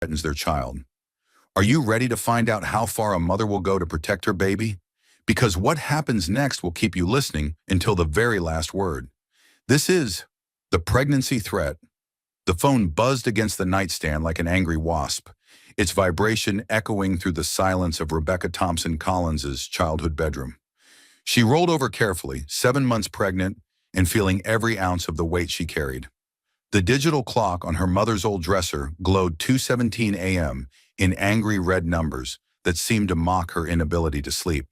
threatens their child. Are you ready to find out how far a mother will go to protect her baby? Because what happens next will keep you listening until the very last word. This is the pregnancy threat. The phone buzzed against the nightstand like an angry wasp, its vibration echoing through the silence of Rebecca Thompson Collins's childhood bedroom. She rolled over carefully, 7 months pregnant, and feeling every ounce of the weight she carried. The digital clock on her mother's old dresser glowed 2:17 a.m. in angry red numbers that seemed to mock her inability to sleep.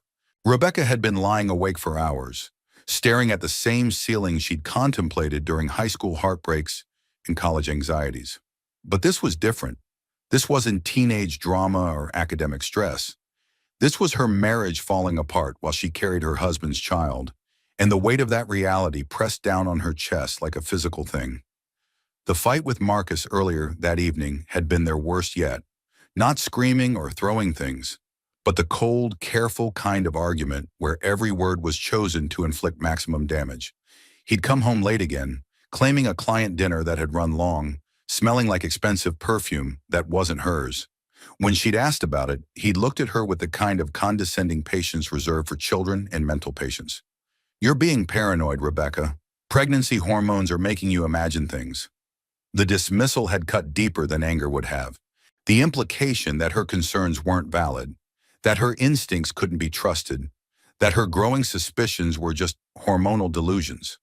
Rebecca had been lying awake for hours, staring at the same ceiling she'd contemplated during high school heartbreaks and college anxieties. But this was different. This wasn't teenage drama or academic stress. This was her marriage falling apart while she carried her husband's child, and the weight of that reality pressed down on her chest like a physical thing. The fight with Marcus earlier that evening had been their worst yet. Not screaming or throwing things, but the cold, careful kind of argument where every word was chosen to inflict maximum damage. He'd come home late again, claiming a client dinner that had run long, smelling like expensive perfume that wasn't hers. When she'd asked about it, he'd looked at her with the kind of condescending patience reserved for children and mental patients. "You're being paranoid, Rebecca. Pregnancy hormones are making you imagine things." The dismissal had cut deeper than anger would have. The implication that her concerns weren't valid, that her instincts couldn't be trusted, that her growing suspicions were just hormonal delusions.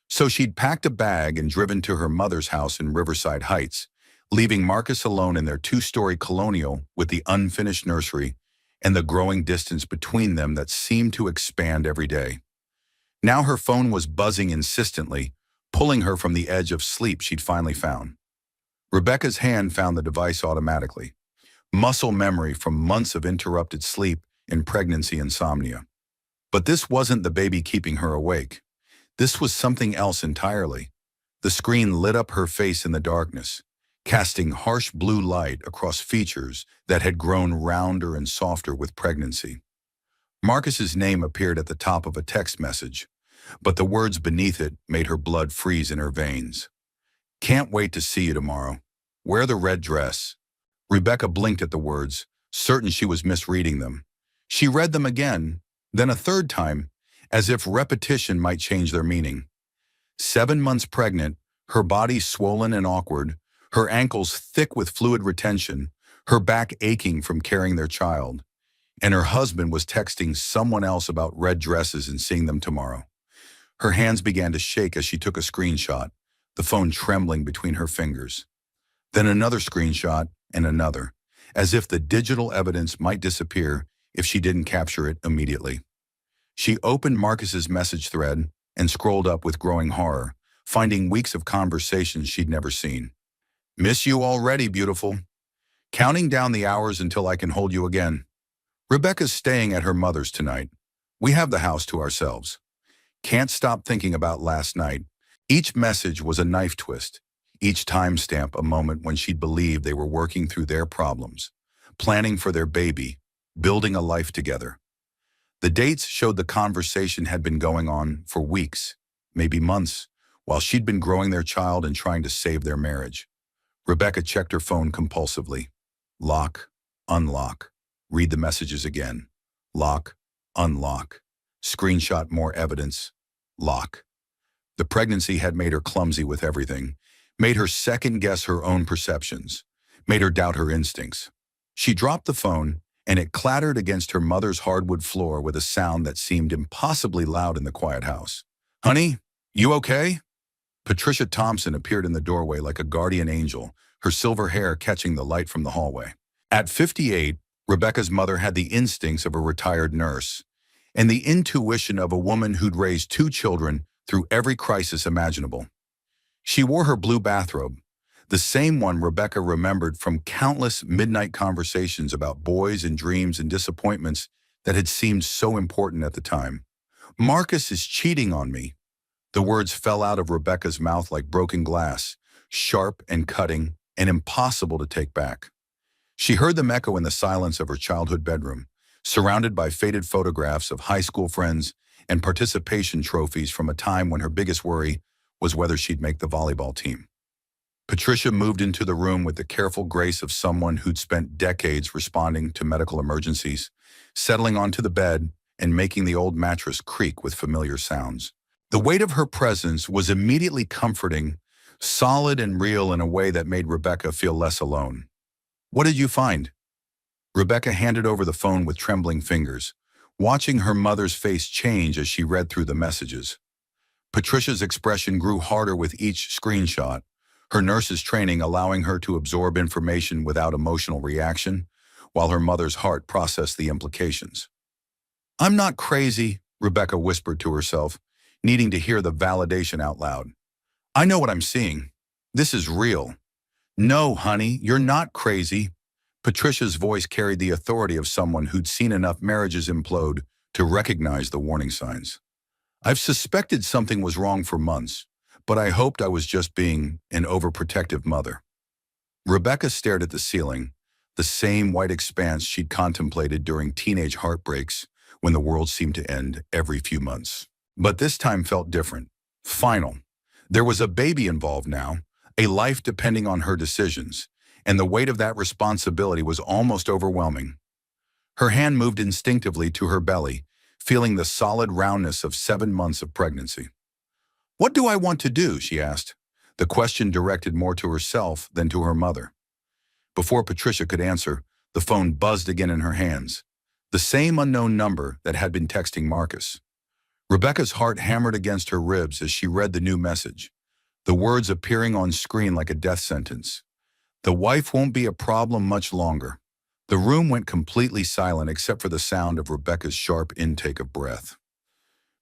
So she'd packed a bag and driven to her mother's house in Riverside Heights, leaving Marcus alone in their 2-story colonial with the unfinished nursery and the growing distance between them that seemed to expand every day. Now her phone was buzzing insistently, pulling her from the edge of sleep she'd finally found. Rebecca's hand found the device automatically. Muscle memory from months of interrupted sleep and pregnancy insomnia. But this wasn't the baby keeping her awake. This was something else entirely. The screen lit up her face in the darkness, casting harsh blue light across features that had grown rounder and softer with pregnancy. Marcus's name appeared at the top of a text message, but the words beneath it made her blood freeze in her veins. "Can't wait to see you tomorrow. Wear the red dress." Rebecca blinked at the words, certain she was misreading them. She read them again, then a third time, as if repetition might change their meaning. 7 months pregnant, her body swollen and awkward, her ankles thick with fluid retention, her back aching from carrying their child. And her husband was texting someone else about red dresses and seeing them tomorrow. Her hands began to shake as she took a screenshot, the phone trembling between her fingers. Then another screenshot and another, as if the digital evidence might disappear if she didn't capture it immediately. She opened Marcus's message thread and scrolled up with growing horror, finding weeks of conversations she'd never seen. "Miss you already, beautiful. Counting down the hours until I can hold you again. Rebecca's staying at her mother's tonight. We have the house to ourselves. Can't stop thinking about last night." Each message was a knife twist, each timestamp a moment when she'd believed they were working through their problems, planning for their baby, building a life together. The dates showed the conversation had been going on for weeks, maybe months, while she'd been growing their child and trying to save their marriage. Rebecca checked her phone compulsively. Lock, unlock, read the messages again. Lock, unlock, screenshot more evidence, lock. The pregnancy had made her clumsy with everything, made her second-guess her own perceptions, made her doubt her instincts. She dropped the phone, and it clattered against her mother's hardwood floor with a sound that seemed impossibly loud in the quiet house. "Honey, you okay?" Patricia Thompson appeared in the doorway like a guardian angel, her silver hair catching the light from the hallway. At 58, Rebecca's mother had the instincts of a retired nurse, and the intuition of a woman who'd raised 2 children through every crisis imaginable. She wore her blue bathrobe, the same one Rebecca remembered from countless midnight conversations about boys and dreams and disappointments that had seemed so important at the time. "Marcus is cheating on me." The words fell out of Rebecca's mouth like broken glass, sharp and cutting and impossible to take back. She heard them echo in the silence of her childhood bedroom, surrounded by faded photographs of high school friends and participation trophies from a time when her biggest worry was whether she'd make the volleyball team. Patricia moved into the room with the careful grace of someone who'd spent decades responding to medical emergencies, settling onto the bed and making the old mattress creak with familiar sounds. The weight of her presence was immediately comforting, solid and real in a way that made Rebecca feel less alone. "What did you find?" Rebecca handed over the phone with trembling fingers, watching her mother's face change as she read through the messages. Patricia's expression grew harder with each screenshot, her nurse's training allowing her to absorb information without emotional reaction, while her mother's heart processed the implications. "I'm not crazy," Rebecca whispered to herself, needing to hear the validation out loud. "I know what I'm seeing. This is real." "No, honey, you're not crazy." Patricia's voice carried the authority of someone who'd seen enough marriages implode to recognize the warning signs. "I've suspected something was wrong for months, but I hoped I was just being an overprotective mother." Rebecca stared at the ceiling, the same white expanse she'd contemplated during teenage heartbreaks when the world seemed to end every few months. But this time felt different, final. There was a baby involved now, a life depending on her decisions, and the weight of that responsibility was almost overwhelming. Her hand moved instinctively to her belly, feeling the solid roundness of 7 months of pregnancy. "What do I want to do?" she asked, the question directed more to herself than to her mother. Before Patricia could answer, the phone buzzed again in her hands, the same unknown number that had been texting Marcus. Rebecca's heart hammered against her ribs as she read the new message, the words appearing on screen like a death sentence. "The wife won't be a problem much longer." The room went completely silent except for the sound of Rebecca's sharp intake of breath.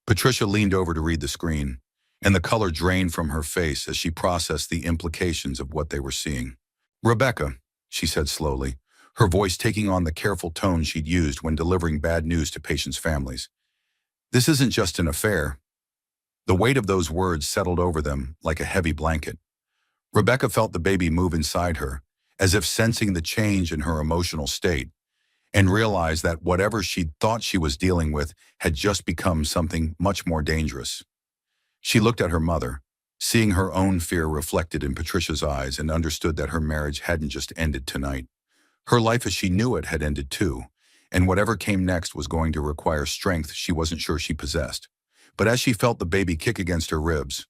Patricia leaned over to read the screen, and the color drained from her face as she processed the implications of what they were seeing. "Rebecca," she said slowly, her voice taking on the careful tone she'd used when delivering bad news to patients' families. "This isn't just an affair." The weight of those words settled over them like a heavy blanket. Rebecca felt the baby move inside her, as if sensing the change in her emotional state, and realized that whatever she'd thought she was dealing with had just become something much more dangerous. She looked at her mother, seeing her own fear reflected in Patricia's eyes, and understood that her marriage hadn't just ended tonight. Her life as she knew it had ended too, and whatever came next was going to require strength she wasn't sure she possessed. But as she felt the baby kick against her ribs,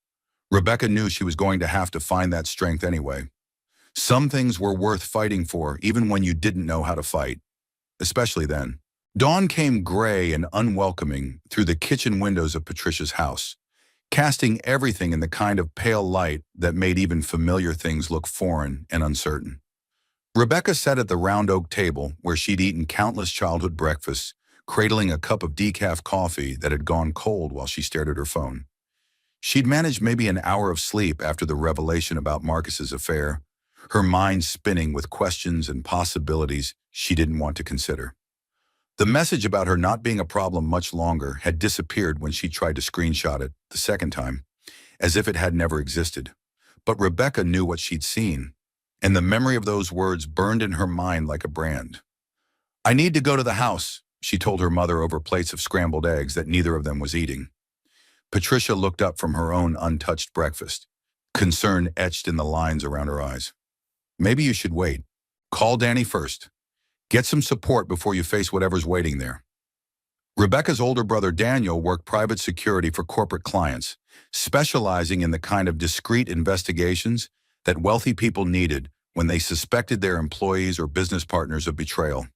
Rebecca knew she was going to have to find that strength anyway. Some things were worth fighting for even when you didn't know how to fight, especially then. Dawn came gray and unwelcoming through the kitchen windows of Patricia's house, casting everything in the kind of pale light that made even familiar things look foreign and uncertain. Rebecca sat at the round oak table where she'd eaten countless childhood breakfasts, cradling a cup of decaf coffee that had gone cold while she stared at her phone. She'd managed maybe an hour of sleep after the revelation about Marcus's affair, her mind spinning with questions and possibilities she didn't want to consider. The message about her not being a problem much longer had disappeared when she tried to screenshot it the second time, as if it had never existed. But Rebecca knew what she'd seen, and the memory of those words burned in her mind like a brand. "I need to go to the house," she told her mother over plates of scrambled eggs that neither of them was eating. Patricia looked up from her own untouched breakfast, concern etched in the lines around her eyes. "Maybe you should wait. Call Danny first. Get some support before you face whatever's waiting there." Rebecca's older brother Daniel worked private security for corporate clients, specializing in the kind of discreet investigations that wealthy people needed when they suspected their employees or business partners of betrayal.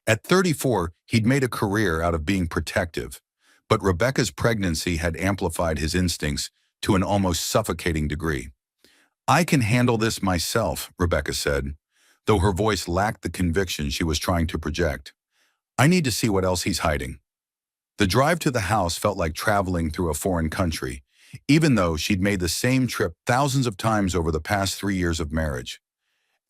At 34, he'd made a career out of being protective, but Rebecca's pregnancy had amplified his instincts to an almost suffocating degree. "I can handle this myself," Rebecca said, though her voice lacked the conviction she was trying to project. "I need to see what else he's hiding." The drive to the house felt like traveling through a foreign country, even though she'd made the same trip thousands of times over the past 3 years of marriage.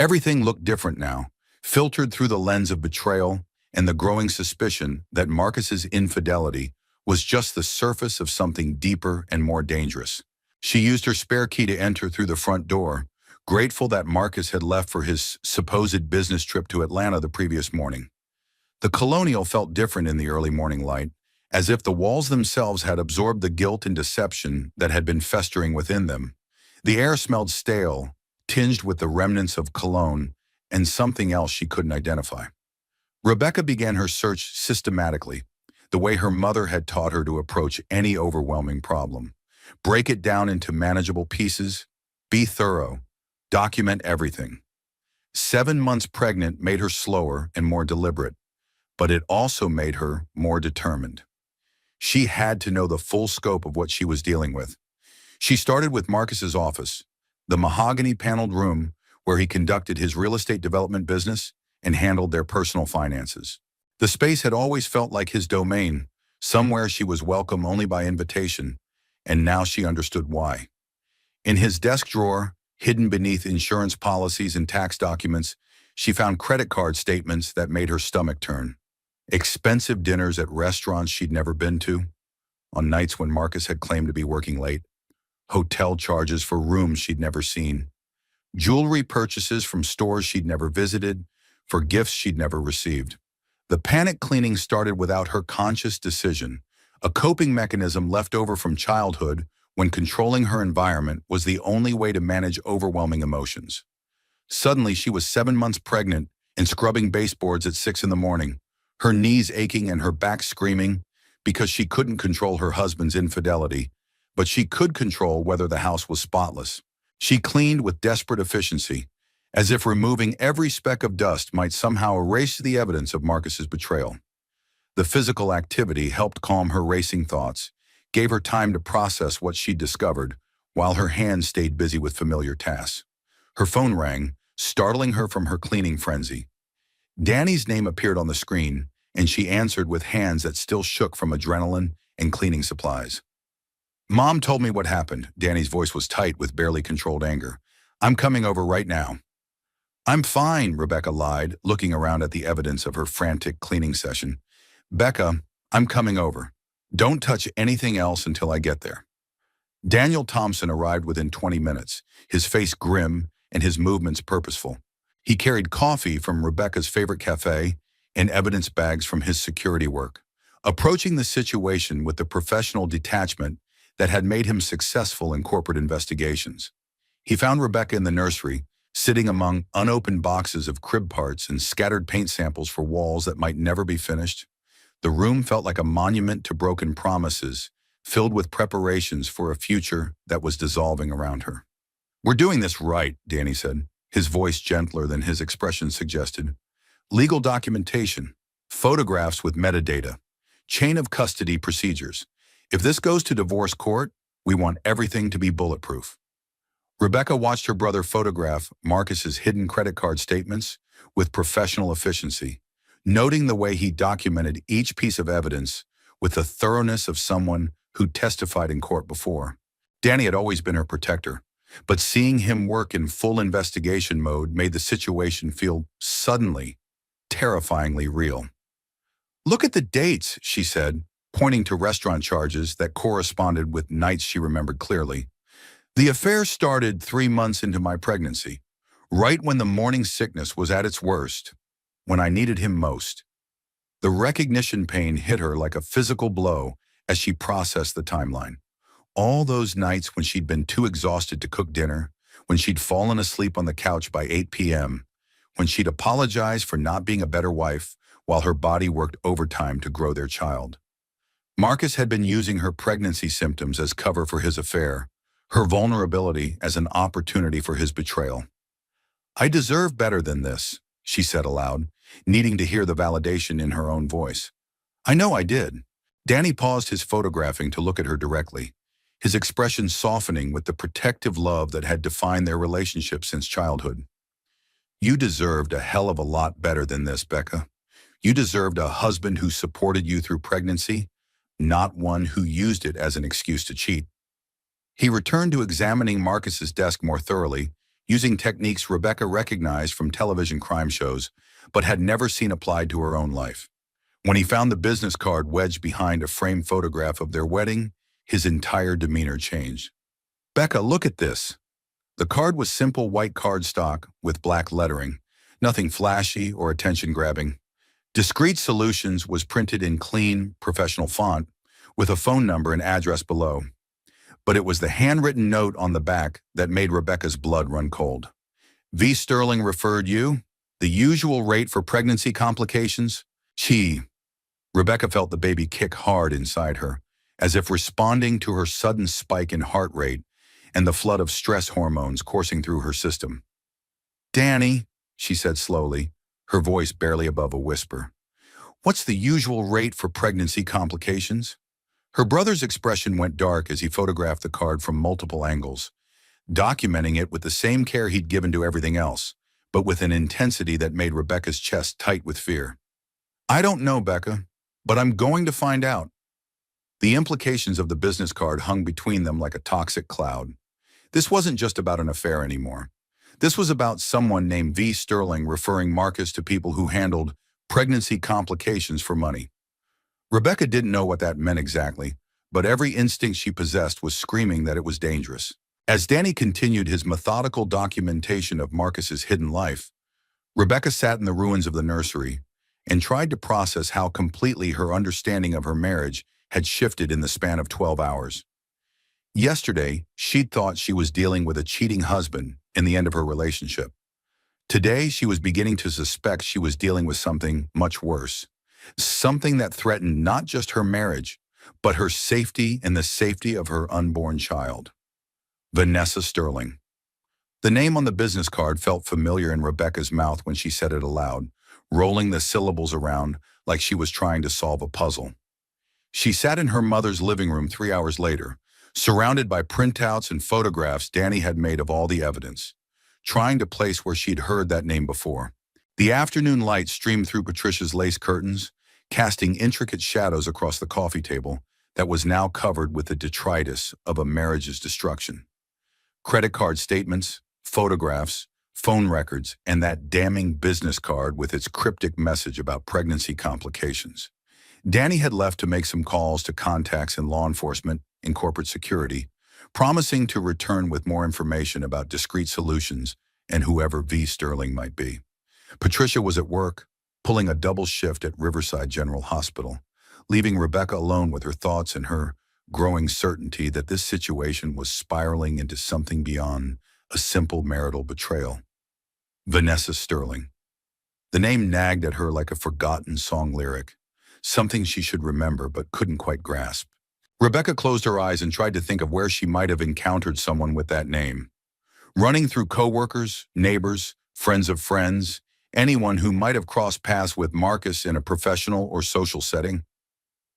Everything looked different now, filtered through the lens of betrayal and the growing suspicion that Marcus's infidelity was just the surface of something deeper and more dangerous. She used her spare key to enter through the front door, grateful that Marcus had left for his supposed business trip to Atlanta the previous morning. The Colonial felt different in the early morning light, as if the walls themselves had absorbed the guilt and deception that had been festering within them. The air smelled stale, tinged with the remnants of cologne and something else she couldn't identify. Rebecca began her search systematically, the way her mother had taught her to approach any overwhelming problem. Break it down into manageable pieces, be thorough, document everything. 7 months pregnant made her slower and more deliberate, but it also made her more determined. She had to know the full scope of what she was dealing with. She started with Marcus's office, the mahogany-paneled room where he conducted his real estate development business and handled their personal finances. The space had always felt like his domain, somewhere she was welcome only by invitation, and now she understood why. In his desk drawer, hidden beneath insurance policies and tax documents, she found credit card statements that made her stomach turn. Expensive dinners at restaurants she'd never been to, on nights when Marcus had claimed to be working late, hotel charges for rooms she'd never seen, jewelry purchases from stores she'd never visited, for gifts she'd never received. The panic cleaning started without her conscious decision, a coping mechanism left over from childhood when controlling her environment was the only way to manage overwhelming emotions. Suddenly, she was 7 months pregnant and scrubbing baseboards at 6 in the morning, her knees aching and her back screaming because she couldn't control her husband's infidelity, but she could control whether the house was spotless. She cleaned with desperate efficiency, as if removing every speck of dust might somehow erase the evidence of Marcus's betrayal. The physical activity helped calm her racing thoughts, gave her time to process what she'd discovered, while her hands stayed busy with familiar tasks. Her phone rang, startling her from her cleaning frenzy. Danny's name appeared on the screen, and she answered with hands that still shook from adrenaline and cleaning supplies. "Mom told me what happened." Danny's voice was tight with barely controlled anger. "I'm coming over right now." "I'm fine," Rebecca lied, looking around at the evidence of her frantic cleaning session. "Becca, I'm coming over. Don't touch anything else until I get there." Daniel Thompson arrived within 20 minutes, his face grim and his movements purposeful. He carried coffee from Rebecca's favorite cafe and evidence bags from his security work, approaching the situation with the professional detachment that had made him successful in corporate investigations. He found Rebecca in the nursery, sitting among unopened boxes of crib parts and scattered paint samples for walls that might never be finished. The room felt like a monument to broken promises, filled with preparations for a future that was dissolving around her. "We're doing this right," Danny said, his voice gentler than his expression suggested. "Legal documentation, photographs with metadata, chain of custody procedures. If this goes to divorce court, we want everything to be bulletproof." Rebecca watched her brother photograph Marcus's hidden credit card statements with professional efficiency, noting the way he documented each piece of evidence with the thoroughness of someone who testified in court before. Danny had always been her protector, but seeing him work in full investigation mode made the situation feel suddenly, terrifyingly real. "Look at the dates," she said, pointing to restaurant charges that corresponded with nights she remembered clearly. "The affair started 3 months into my pregnancy, right when the morning sickness was at its worst, when I needed him most." The recognition pain hit her like a physical blow as she processed the timeline. All those nights when she'd been too exhausted to cook dinner, when she'd fallen asleep on the couch by 8 p.m., when she'd apologized for not being a better wife while her body worked overtime to grow their child. Marcus had been using her pregnancy symptoms as cover for his affair, her vulnerability as an opportunity for his betrayal. "I deserve better than this," she said aloud, needing to hear the validation in her own voice. "I know I did." Danny paused his photographing to look at her directly, his expression softening with the protective love that had defined their relationship since childhood. "You deserved a hell of a lot better than this, Becca. You deserved a husband who supported you through pregnancy, not one who used it as an excuse to cheat." He returned to examining Marcus's desk more thoroughly, using techniques Rebecca recognized from television crime shows, but had never seen applied to her own life. When he found the business card wedged behind a framed photograph of their wedding, his entire demeanor changed. "Becca, look at this." The card was simple white cardstock with black lettering, nothing flashy or attention-grabbing. Discreet Solutions was printed in clean, professional font, with a phone number and address below. But it was the handwritten note on the back that made Rebecca's blood run cold. V. Sterling referred you? The usual rate for pregnancy complications? She. Rebecca felt the baby kick hard inside her, as if responding to her sudden spike in heart rate and the flood of stress hormones coursing through her system. Danny, she said slowly, her voice barely above a whisper. What's the usual rate for pregnancy complications? Her brother's expression went dark as he photographed the card from multiple angles, documenting it with the same care he'd given to everything else, but with an intensity that made Rebecca's chest tight with fear. I don't know, Becca, but I'm going to find out. The implications of the business card hung between them like a toxic cloud. This wasn't just about an affair anymore. This was about someone named V. Sterling referring Marcus to people who handled pregnancy complications for money. Rebecca didn't know what that meant exactly, but every instinct she possessed was screaming that it was dangerous. As Danny continued his methodical documentation of Marcus's hidden life, Rebecca sat in the ruins of the nursery and tried to process how completely her understanding of her marriage had shifted in the span of 12 hours. Yesterday, she'd thought she was dealing with a cheating husband in the end of her relationship. Today, she was beginning to suspect she was dealing with something much worse. Something that threatened not just her marriage, but her safety and the safety of her unborn child. Vanessa Sterling. The name on the business card felt familiar in Rebecca's mouth when she said it aloud, rolling the syllables around like she was trying to solve a puzzle. She sat in her mother's living room 3 hours later, surrounded by printouts and photographs Danny had made of all the evidence, trying to place where she'd heard that name before. The afternoon light streamed through Patricia's lace curtains, casting intricate shadows across the coffee table that was now covered with the detritus of a marriage's destruction. Credit card statements, photographs, phone records, and that damning business card with its cryptic message about pregnancy complications. Danny had left to make some calls to contacts in law enforcement and corporate security, promising to return with more information about discrete solutions and whoever V. Sterling might be. Patricia was at work, pulling a double shift at Riverside General Hospital, leaving Rebecca alone with her thoughts and her growing certainty that this situation was spiraling into something beyond a simple marital betrayal. Vanessa Sterling. The name nagged at her like a forgotten song lyric, something she should remember but couldn't quite grasp. Rebecca closed her eyes and tried to think of where she might have encountered someone with that name. Running through coworkers, neighbors, friends of friends, anyone who might have crossed paths with Marcus in a professional or social setting.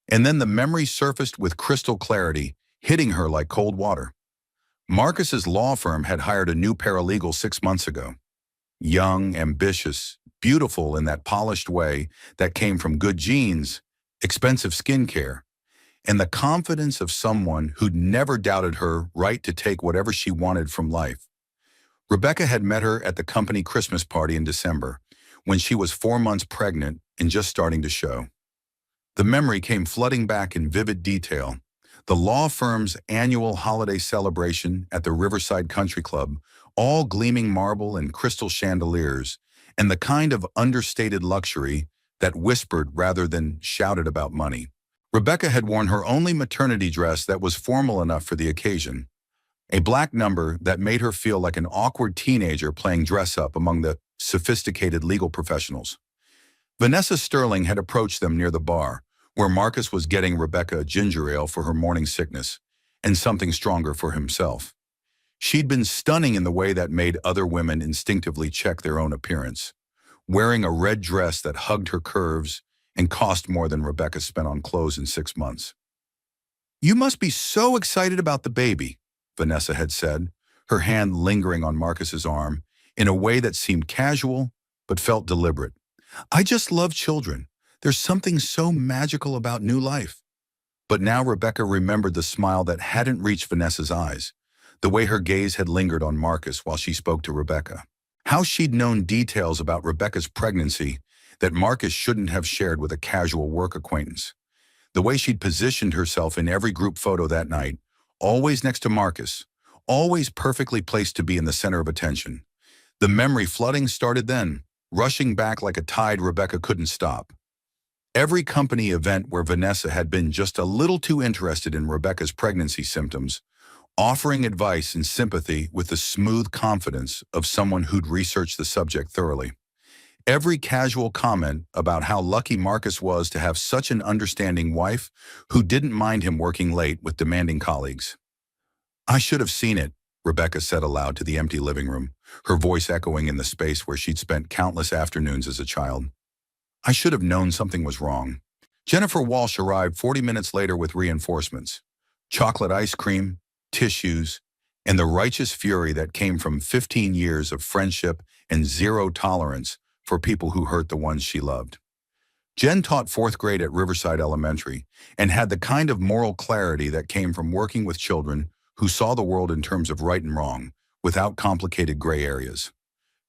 And then the memory surfaced with crystal clarity, hitting her like cold water. Marcus's law firm had hired a new paralegal 6 months ago. Young, ambitious, beautiful in that polished way that came from good genes, expensive skincare, and the confidence of someone who'd never doubted her right to take whatever she wanted from life. Rebecca had met her at the company Christmas party in December, when she was 4 months pregnant and just starting to show. The memory came flooding back in vivid detail. The law firm's annual holiday celebration at the Riverside Country Club, all gleaming marble and crystal chandeliers, and the kind of understated luxury that whispered rather than shouted about money. Rebecca had worn her only maternity dress that was formal enough for the occasion, a black number that made her feel like an awkward teenager playing dress-up among the sophisticated legal professionals. Vanessa Sterling had approached them near the bar, where Marcus was getting Rebecca a ginger ale for her morning sickness and something stronger for himself. She'd been stunning in the way that made other women instinctively check their own appearance, wearing a red dress that hugged her curves and cost more than Rebecca spent on clothes in 6 months. "You must be so excited about the baby," Vanessa had said, her hand lingering on Marcus's arm in a way that seemed casual but felt deliberate. "I just love children. There's something so magical about new life." But now Rebecca remembered the smile that hadn't reached Vanessa's eyes, the way her gaze had lingered on Marcus while she spoke to Rebecca. How she'd known details about Rebecca's pregnancy that Marcus shouldn't have shared with a casual work acquaintance. The way she'd positioned herself in every group photo that night, always next to Marcus, always perfectly placed to be in the center of attention. The memory flooding started then, rushing back like a tide Rebecca couldn't stop. Every company event where Vanessa had been just a little too interested in Rebecca's pregnancy symptoms, offering advice and sympathy with the smooth confidence of someone who'd researched the subject thoroughly. Every casual comment about how lucky Marcus was to have such an understanding wife who didn't mind him working late with demanding colleagues. "I should have seen it," Rebecca said aloud to the empty living room, her voice echoing in the space where she'd spent countless afternoons as a child. "I should have known something was wrong." Jennifer Walsh arrived 40 minutes later with reinforcements: chocolate ice cream, tissues, and the righteous fury that came from 15 years of friendship and zero tolerance for people who hurt the ones she loved. Jen taught fourth grade at Riverside Elementary and had the kind of moral clarity that came from working with children who saw the world in terms of right and wrong, without complicated gray areas.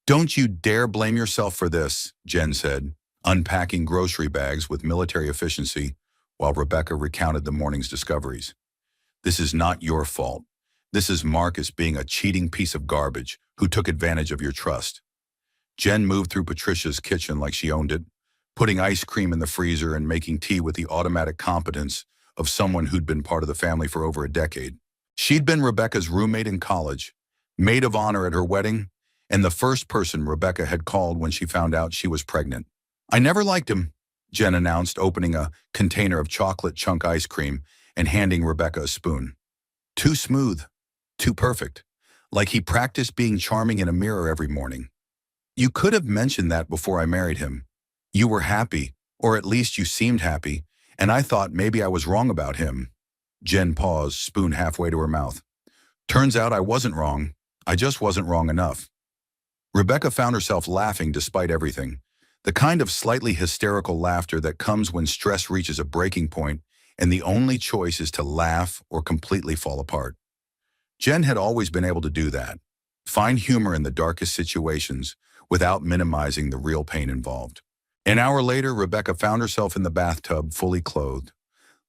"Don't you dare blame yourself for this," Jen said, unpacking grocery bags with military efficiency while Rebecca recounted the morning's discoveries. "This is not your fault. This is Marcus being a cheating piece of garbage who took advantage of your trust." Jen moved through Patricia's kitchen like she owned it, putting ice cream in the freezer and making tea with the automatic competence of someone who'd been part of the family for over a decade. She'd been Rebecca's roommate in college, maid of honor at her wedding, and the first person Rebecca had called when she found out she was pregnant. "I never liked him," Jen announced, opening a container of chocolate chunk ice cream and handing Rebecca a spoon. "Too smooth, too perfect, like he practiced being charming in a mirror every morning. You could have mentioned that before I married him. You were happy, or at least you seemed happy, and I thought maybe I was wrong about him." Jen paused, spoon halfway to her mouth. "Turns out I wasn't wrong. I just wasn't wrong enough." Rebecca found herself laughing despite everything, the kind of slightly hysterical laughter that comes when stress reaches a breaking point and the only choice is to laugh or completely fall apart. Jen had always been able to do that, find humor in the darkest situations without minimizing the real pain involved. An hour later, Rebecca found herself in the bathtub, fully clothed,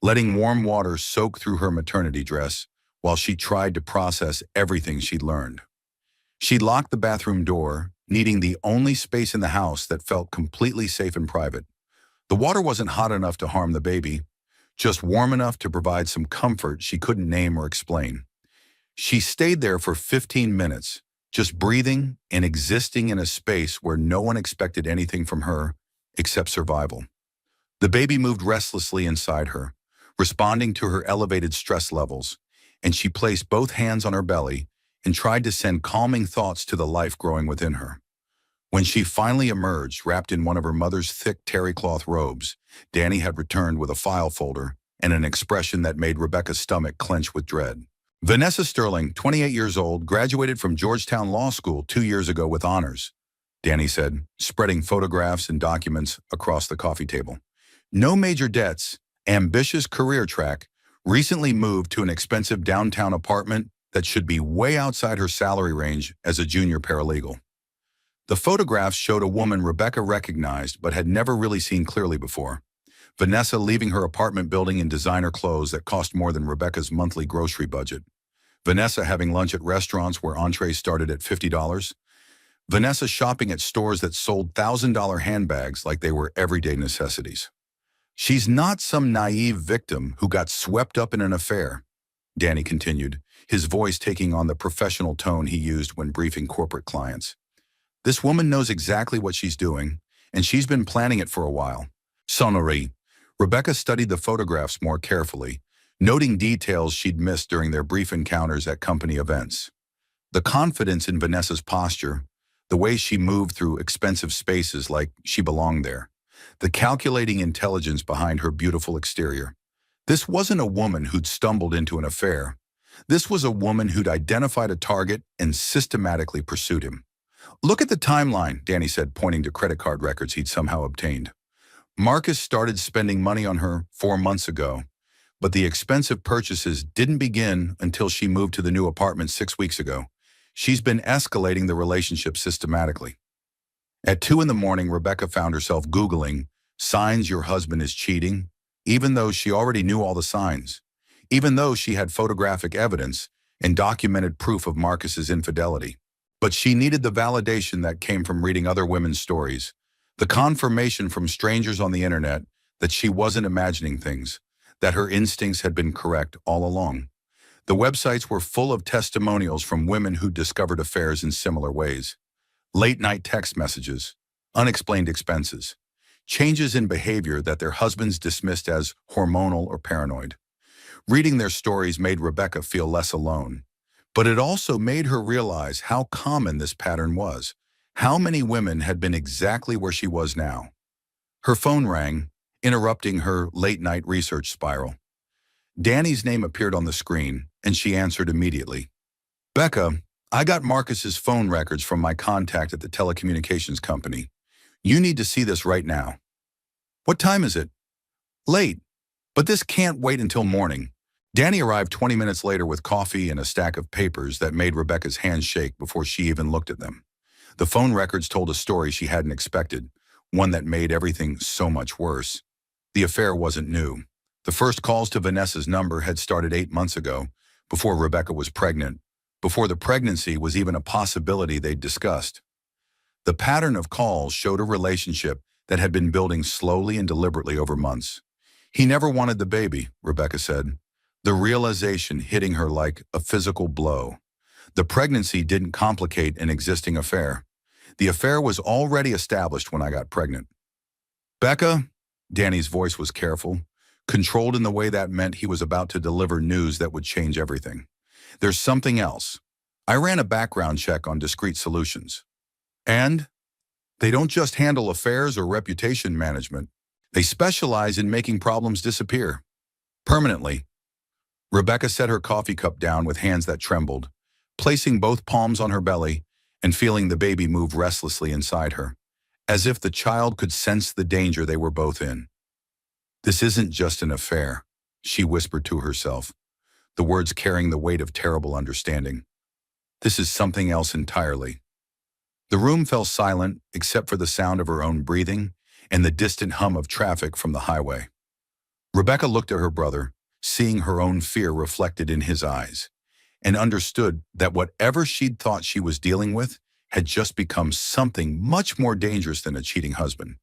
letting warm water soak through her maternity dress while she tried to process everything she'd learned. She locked the bathroom door, needing the only space in the house that felt completely safe and private. The water wasn't hot enough to harm the baby, just warm enough to provide some comfort she couldn't name or explain. She stayed there for 15 minutes, just breathing and existing in a space where no one expected anything from her except survival. The baby moved restlessly inside her, responding to her elevated stress levels, and she placed both hands on her belly and tried to send calming thoughts to the life growing within her. When she finally emerged, wrapped in one of her mother's thick terry cloth robes, Danny had returned with a file folder and an expression that made Rebecca's stomach clench with dread. "Vanessa Sterling, 28 years old, graduated from Georgetown Law School 2 years ago with honors," Danny said, spreading photographs and documents across the coffee table. "No major debts, ambitious career track, recently moved to an expensive downtown apartment that should be way outside her salary range as a junior paralegal." The photographs showed a woman Rebecca recognized but had never really seen clearly before. Vanessa leaving her apartment building in designer clothes that cost more than Rebecca's monthly grocery budget. Vanessa having lunch at restaurants where entrees started at $50. Vanessa shopping at stores that sold $1,000 handbags like they were everyday necessities. "She's not some naive victim who got swept up in an affair," Danny continued, his voice taking on the professional tone he used when briefing corporate clients. "This woman knows exactly what she's doing, and she's been planning it for a while." Sonnery. Rebecca studied the photographs more carefully, noting details she'd missed during their brief encounters at company events. The confidence in Vanessa's posture, the way she moved through expensive spaces like she belonged there, the calculating intelligence behind her beautiful exterior. This wasn't a woman who'd stumbled into an affair. This was a woman who'd identified a target and systematically pursued him. "Look at the timeline," Danny said, pointing to credit card records he'd somehow obtained. "Marcus started spending money on her 4 months ago, but the expensive purchases didn't begin until she moved to the new apartment 6 weeks ago. She's been escalating the relationship systematically." At 2 in the morning, Rebecca found herself Googling signs your husband is cheating, even though she already knew all the signs, even though she had photographic evidence and documented proof of Marcus's infidelity. But she needed the validation that came from reading other women's stories, the confirmation from strangers on the internet that she wasn't imagining things, that her instincts had been correct all along. The websites were full of testimonials from women who discovered affairs in similar ways. Late-night text messages, unexplained expenses, changes in behavior that their husbands dismissed as hormonal or paranoid. Reading their stories made Rebecca feel less alone, but it also made her realize how common this pattern was. How many women had been exactly where she was now? Her phone rang, interrupting her late-night research spiral. Danny's name appeared on the screen, and she answered immediately. "Becca, I got Marcus's phone records from my contact at the telecommunications company. You need to see this right now." "What time is it?" "Late, but this can't wait until morning." Danny arrived 20 minutes later with coffee and a stack of papers that made Rebecca's hands shake before she even looked at them. The phone records told a story she hadn't expected, one that made everything so much worse. The affair wasn't new. The first calls to Vanessa's number had started 8 months ago, before Rebecca was pregnant, before the pregnancy was even a possibility they'd discussed. The pattern of calls showed a relationship that had been building slowly and deliberately over months. "He never wanted the baby," Rebecca said, the realization hitting her like a physical blow. The pregnancy didn't complicate an existing affair. The affair was already established when I got pregnant. "Becca," Danny's voice was careful, controlled in the way that meant he was about to deliver news that would change everything. "There's something else. I ran a background check on Discreet Solutions. And they don't just handle affairs or reputation management. They specialize in making problems disappear. Permanently." Rebecca set her coffee cup down with hands that trembled, placing both palms on her belly and feeling the baby move restlessly inside her, as if the child could sense the danger they were both in. "This isn't just an affair," she whispered to herself, the words carrying the weight of terrible understanding. "This is something else entirely." The room fell silent except for the sound of her own breathing and the distant hum of traffic from the highway. Rebecca looked at her brother, seeing her own fear reflected in his eyes, and understood that whatever she'd thought she was dealing with had just become something much more dangerous than a cheating husband.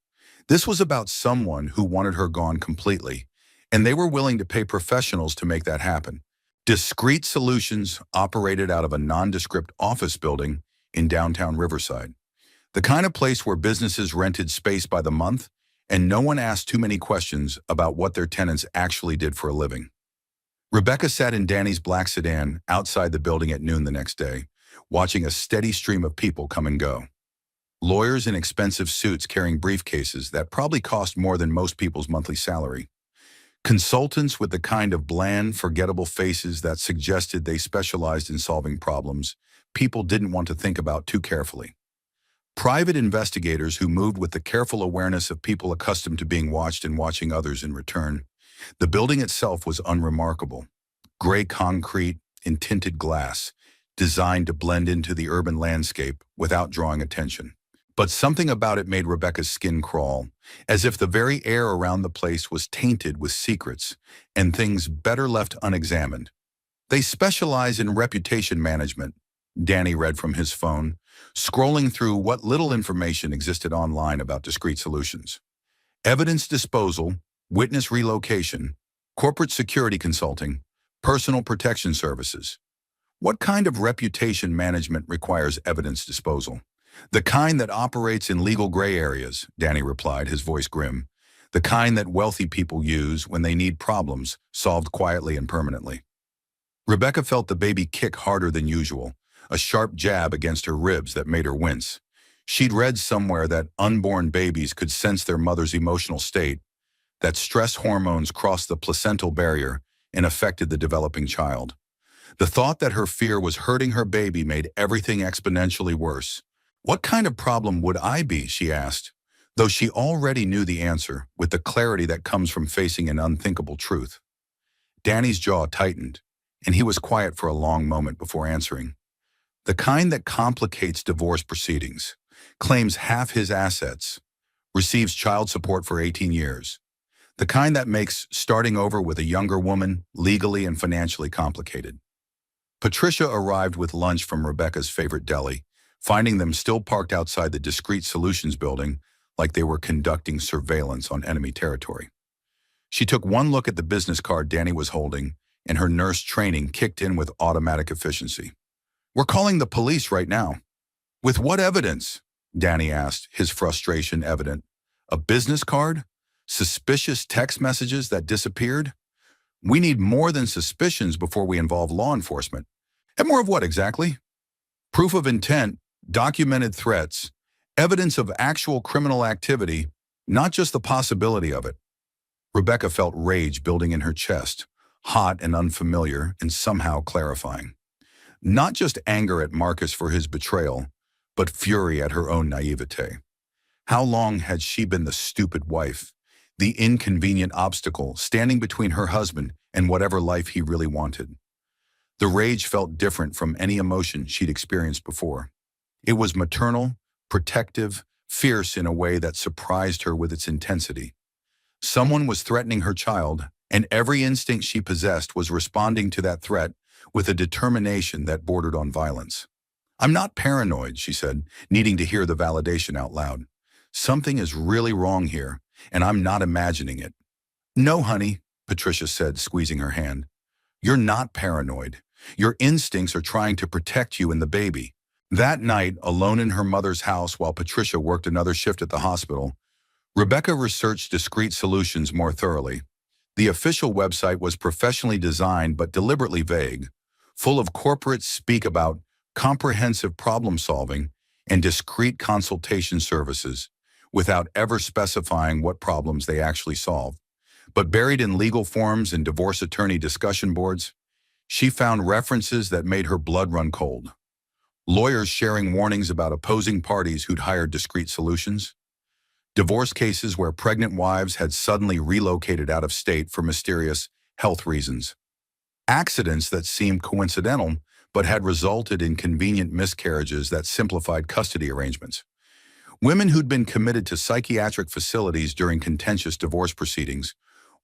This was about someone who wanted her gone completely, and they were willing to pay professionals to make that happen. Discreet Solutions operated out of a nondescript office building in downtown Riverside, the kind of place where businesses rented space by the month and no one asked too many questions about what their tenants actually did for a living. Rebecca sat in Danny's black sedan outside the building at noon the next day, watching a steady stream of people come and go. Lawyers in expensive suits carrying briefcases that probably cost more than most people's monthly salary. Consultants with the kind of bland, forgettable faces that suggested they specialized in solving problems people didn't want to think about too carefully. Private investigators who moved with the careful awareness of people accustomed to being watched and watching others in return. The building itself was unremarkable. Gray concrete in tinted glass, designed to blend into the urban landscape without drawing attention. But something about it made Rebecca's skin crawl, as if the very air around the place was tainted with secrets and things better left unexamined. "They specialize in reputation management," Danny read from his phone, scrolling through what little information existed online about Discreet Solutions. "Evidence disposal, witness relocation, corporate security consulting, personal protection services." What kind of reputation management requires evidence disposal? "The kind that operates in legal gray areas," Danny replied, his voice grim. "The kind that wealthy people use when they need problems solved quietly and permanently." Rebecca felt the baby kick harder than usual, a sharp jab against her ribs that made her wince. She'd read somewhere that unborn babies could sense their mother's emotional state, that stress hormones crossed the placental barrier and affected the developing child. The thought that her fear was hurting her baby made everything exponentially worse. "What kind of problem would I be?" she asked, though she already knew the answer with the clarity that comes from facing an unthinkable truth. Danny's jaw tightened, and he was quiet for a long moment before answering. "The kind that complicates divorce proceedings, claims half his assets, receives child support for 18 years. The kind that makes starting over with a younger woman legally and financially complicated." Patricia arrived with lunch from Rebecca's favorite deli, finding them still parked outside the Discreet Solutions building like they were conducting surveillance on enemy territory. She took one look at the business card Danny was holding and her nurse training kicked in with automatic efficiency. "We're calling the police right now." "With what evidence?" Danny asked, his frustration evident. "A business card? Suspicious text messages that disappeared? We need more than suspicions before we involve law enforcement." "And more of what exactly?" "Proof of intent, documented threats, evidence of actual criminal activity, not just the possibility of it." Rebecca felt rage building in her chest, hot and unfamiliar and somehow clarifying. Not just anger at Marcus for his betrayal, but fury at her own naivete. How long had she been the stupid wife, the inconvenient obstacle standing between her husband and whatever life he really wanted? The rage felt different from any emotion she'd experienced before. It was maternal, protective, fierce in a way that surprised her with its intensity. Someone was threatening her child, and every instinct she possessed was responding to that threat with a determination that bordered on violence. "I'm not paranoid," she said, needing to hear the validation out loud. "Something is really wrong here, and I'm not imagining it." "No, honey," Patricia said, squeezing her hand. "You're not paranoid. Your instincts are trying to protect you and the baby." That night, alone in her mother's house while Patricia worked another shift at the hospital, Rebecca researched discrete solutions more thoroughly. The official website was professionally designed but deliberately vague, full of corporate speak about comprehensive problem solving and discrete consultation services, without ever specifying what problems they actually solve. But buried in legal forms and divorce attorney discussion boards, she found references that made her blood run cold. Lawyers sharing warnings about opposing parties who'd hired discrete solutions. Divorce cases where pregnant wives had suddenly relocated out of state for mysterious health reasons. Accidents that seemed coincidental but had resulted in convenient miscarriages that simplified custody arrangements. Women who'd been committed to psychiatric facilities during contentious divorce proceedings,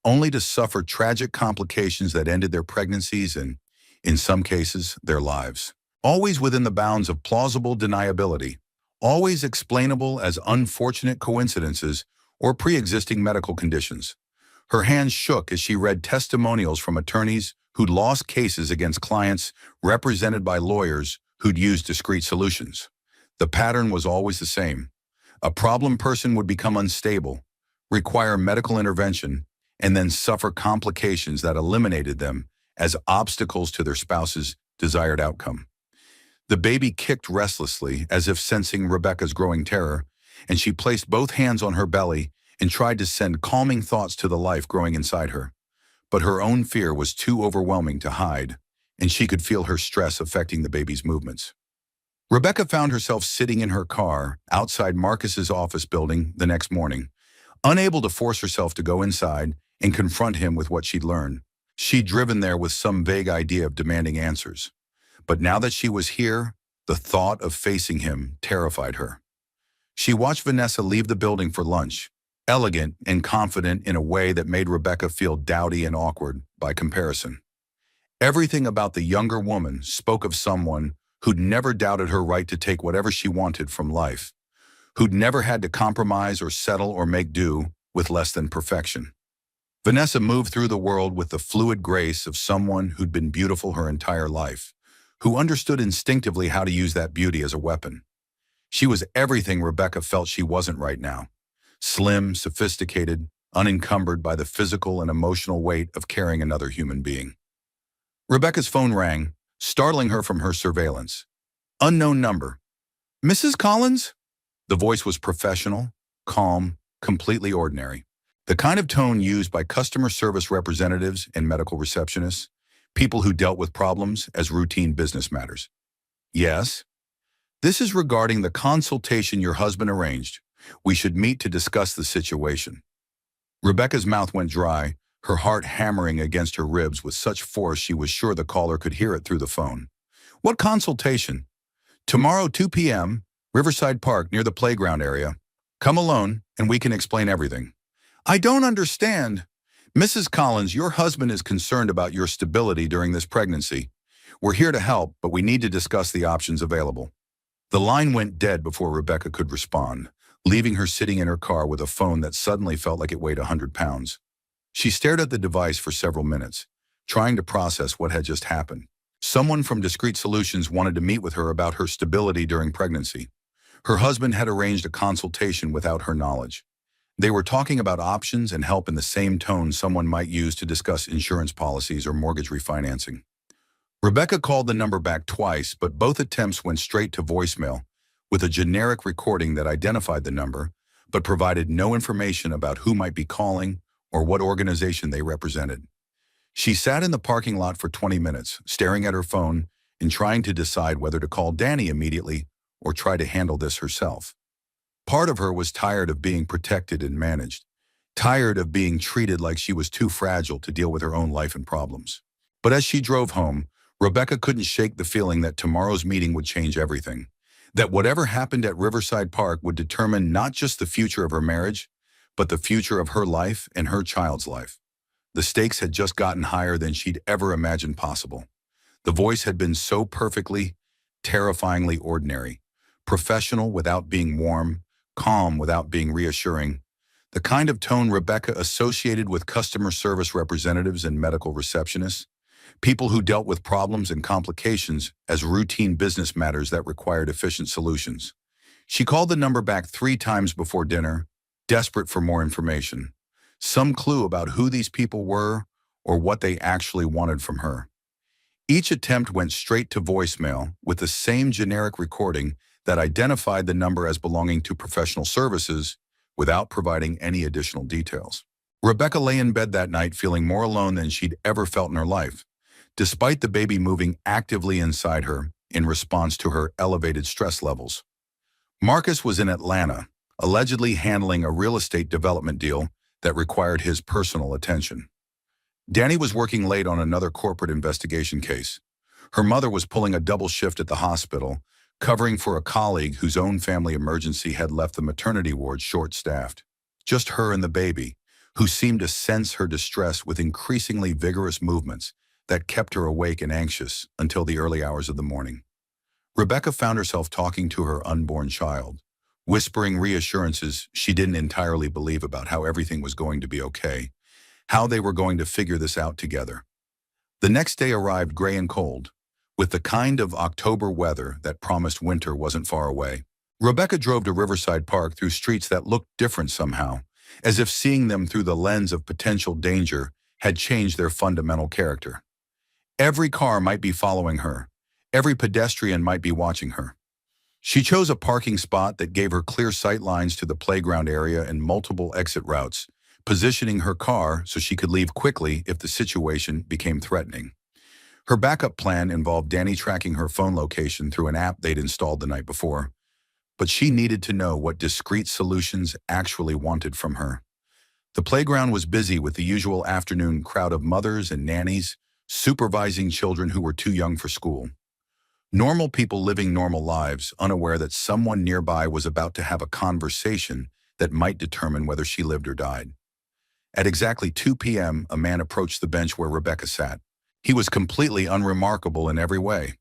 only to suffer tragic complications that ended their pregnancies and, in some cases, their lives. Always within the bounds of plausible deniability, always explainable as unfortunate coincidences or pre-existing medical conditions. Her hands shook as she read testimonials from attorneys who'd lost cases against clients represented by lawyers who'd used discrete solutions. The pattern was always the same. A problem person would become unstable, require medical intervention, and then suffer complications that eliminated them as obstacles to their spouse's desired outcome. The baby kicked restlessly, as if sensing Rebecca's growing terror, and she placed both hands on her belly and tried to send calming thoughts to the life growing inside her. But her own fear was too overwhelming to hide, and she could feel her stress affecting the baby's movements. Rebecca found herself sitting in her car outside Marcus's office building the next morning, unable to force herself to go inside and confront him with what she'd learned. She'd driven there with some vague idea of demanding answers. But now that she was here, the thought of facing him terrified her. She watched Vanessa leave the building for lunch, elegant and confident in a way that made Rebecca feel dowdy and awkward by comparison. Everything about the younger woman spoke of someone who'd never doubted her right to take whatever she wanted from life, who'd never had to compromise or settle or make do with less than perfection. Vanessa moved through the world with the fluid grace of someone who'd been beautiful her entire life, who understood instinctively how to use that beauty as a weapon. She was everything Rebecca felt she wasn't right now. Slim, sophisticated, unencumbered by the physical and emotional weight of carrying another human being. Rebecca's phone rang, startling her from her surveillance. Unknown number. "Mrs. Collins?" The voice was professional, calm, completely ordinary. The kind of tone used by customer service representatives and medical receptionists, people who dealt with problems as routine business matters. "Yes? This is regarding the consultation your husband arranged. We should meet to discuss the situation." Rebecca's mouth went dry, her heart hammering against her ribs with such force she was sure the caller could hear it through the phone. "What consultation?" "Tomorrow, 2 p.m., Riverside Park near the playground area. Come alone, and we can explain everything." "I don't understand." "Mrs. Collins, your husband is concerned about your stability during this pregnancy. We're here to help, but we need to discuss the options available." The line went dead before Rebecca could respond, leaving her sitting in her car with a phone that suddenly felt like it weighed 100 pounds. She stared at the device for several minutes, trying to process what had just happened. Someone from Discreet Solutions wanted to meet with her about her stability during pregnancy. Her husband had arranged a consultation without her knowledge. They were talking about options and help in the same tone someone might use to discuss insurance policies or mortgage refinancing. Rebecca called the number back twice, but both attempts went straight to voicemail, with a generic recording that identified the number, but provided no information about who might be calling or what organization they represented. She sat in the parking lot for 20 minutes, staring at her phone and trying to decide whether to call Danny immediately or try to handle this herself. Part of her was tired of being protected and managed, tired of being treated like she was too fragile to deal with her own life and problems. But as she drove home, Rebecca couldn't shake the feeling that tomorrow's meeting would change everything, that whatever happened at Riverside Park would determine not just the future of her marriage, but the future of her life and her child's life. The stakes had just gotten higher than she'd ever imagined possible. The voice had been so perfectly, terrifyingly ordinary, professional without being warm, calm without being reassuring, the kind of tone Rebecca associated with customer service representatives and medical receptionists, people who dealt with problems and complications as routine business matters that required efficient solutions. She called the number back 3 times before dinner, desperate for more information, some clue about who these people were or what they actually wanted from her. Each attempt went straight to voicemail with the same generic recording that identified the number as belonging to professional services without providing any additional details. Rebecca lay in bed that night feeling more alone than she'd ever felt in her life, despite the baby moving actively inside her in response to her elevated stress levels. Marcus was in Atlanta, allegedly handling a real estate development deal that required his personal attention. Danny was working late on another corporate investigation case. Her mother was pulling a double shift at the hospital, covering for a colleague whose own family emergency had left the maternity ward short-staffed. Just her and the baby, who seemed to sense her distress with increasingly vigorous movements that kept her awake and anxious until the early hours of the morning. Rebecca found herself talking to her unborn child, whispering reassurances she didn't entirely believe about how everything was going to be okay, how they were going to figure this out together. The next day arrived gray and cold, with the kind of October weather that promised winter wasn't far away. Rebecca drove to Riverside Park through streets that looked different somehow, as if seeing them through the lens of potential danger had changed their fundamental character. Every car might be following her. Every pedestrian might be watching her. She chose a parking spot that gave her clear sight lines to the playground area and multiple exit routes, positioning her car so she could leave quickly if the situation became threatening. Her backup plan involved Danny tracking her phone location through an app they'd installed the night before, but she needed to know what Discreet Solutions actually wanted from her. The playground was busy with the usual afternoon crowd of mothers and nannies supervising children who were too young for school. Normal people living normal lives, unaware that someone nearby was about to have a conversation that might determine whether she lived or died. At exactly 2 p.m., a man approached the bench where Rebecca sat. He was completely unremarkable in every way.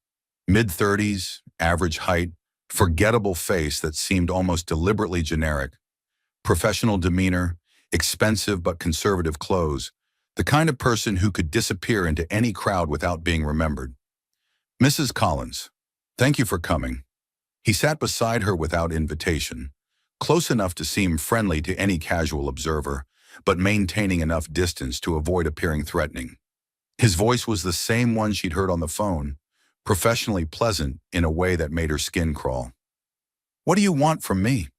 Mid-30s, average height, forgettable face that seemed almost deliberately generic, professional demeanor, expensive but conservative clothes, the kind of person who could disappear into any crowd without being remembered. "Mrs. Collins, thank you for coming." He sat beside her without invitation, close enough to seem friendly to any casual observer, but maintaining enough distance to avoid appearing threatening. His voice was the same one she'd heard on the phone, professionally pleasant in a way that made her skin crawl. "What do you want from me?"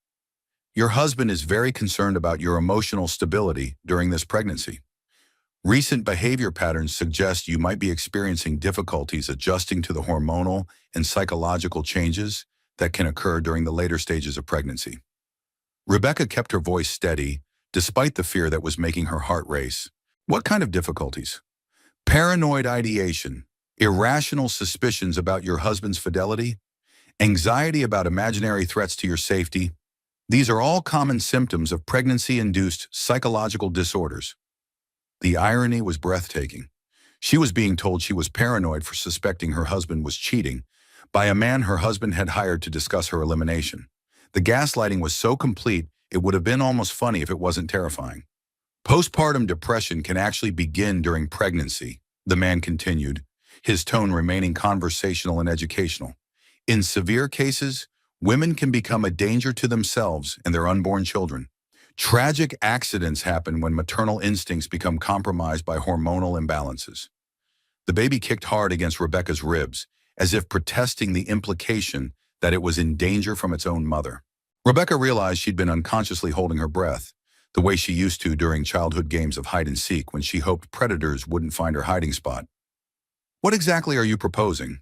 "Your husband is very concerned about your emotional stability during this pregnancy. Recent behavior patterns suggest you might be experiencing difficulties adjusting to the hormonal and psychological changes that can occur during the later stages of pregnancy." Rebecca kept her voice steady, despite the fear that was making her heart race. "What kind of difficulties?" "Paranoid ideation, irrational suspicions about your husband's fidelity, anxiety about imaginary threats to your safety. These are all common symptoms of pregnancy-induced psychological disorders." The irony was breathtaking. She was being told she was paranoid for suspecting her husband was cheating by a man her husband had hired to discuss her elimination. The gaslighting was so complete, it would have been almost funny if it wasn't terrifying. Postpartum depression can actually begin during pregnancy, The man continued, his tone remaining conversational and educational. In severe cases, women can become a danger to themselves and their unborn children. Tragic accidents happen when maternal instincts become compromised by hormonal imbalances. The baby kicked hard against Rebecca's ribs, as if protesting the implication that it was in danger from its own mother. Rebecca realized she'd been unconsciously holding her breath, the way she used to during childhood games of hide and seek when she hoped predators wouldn't find her hiding spot. What exactly are you proposing?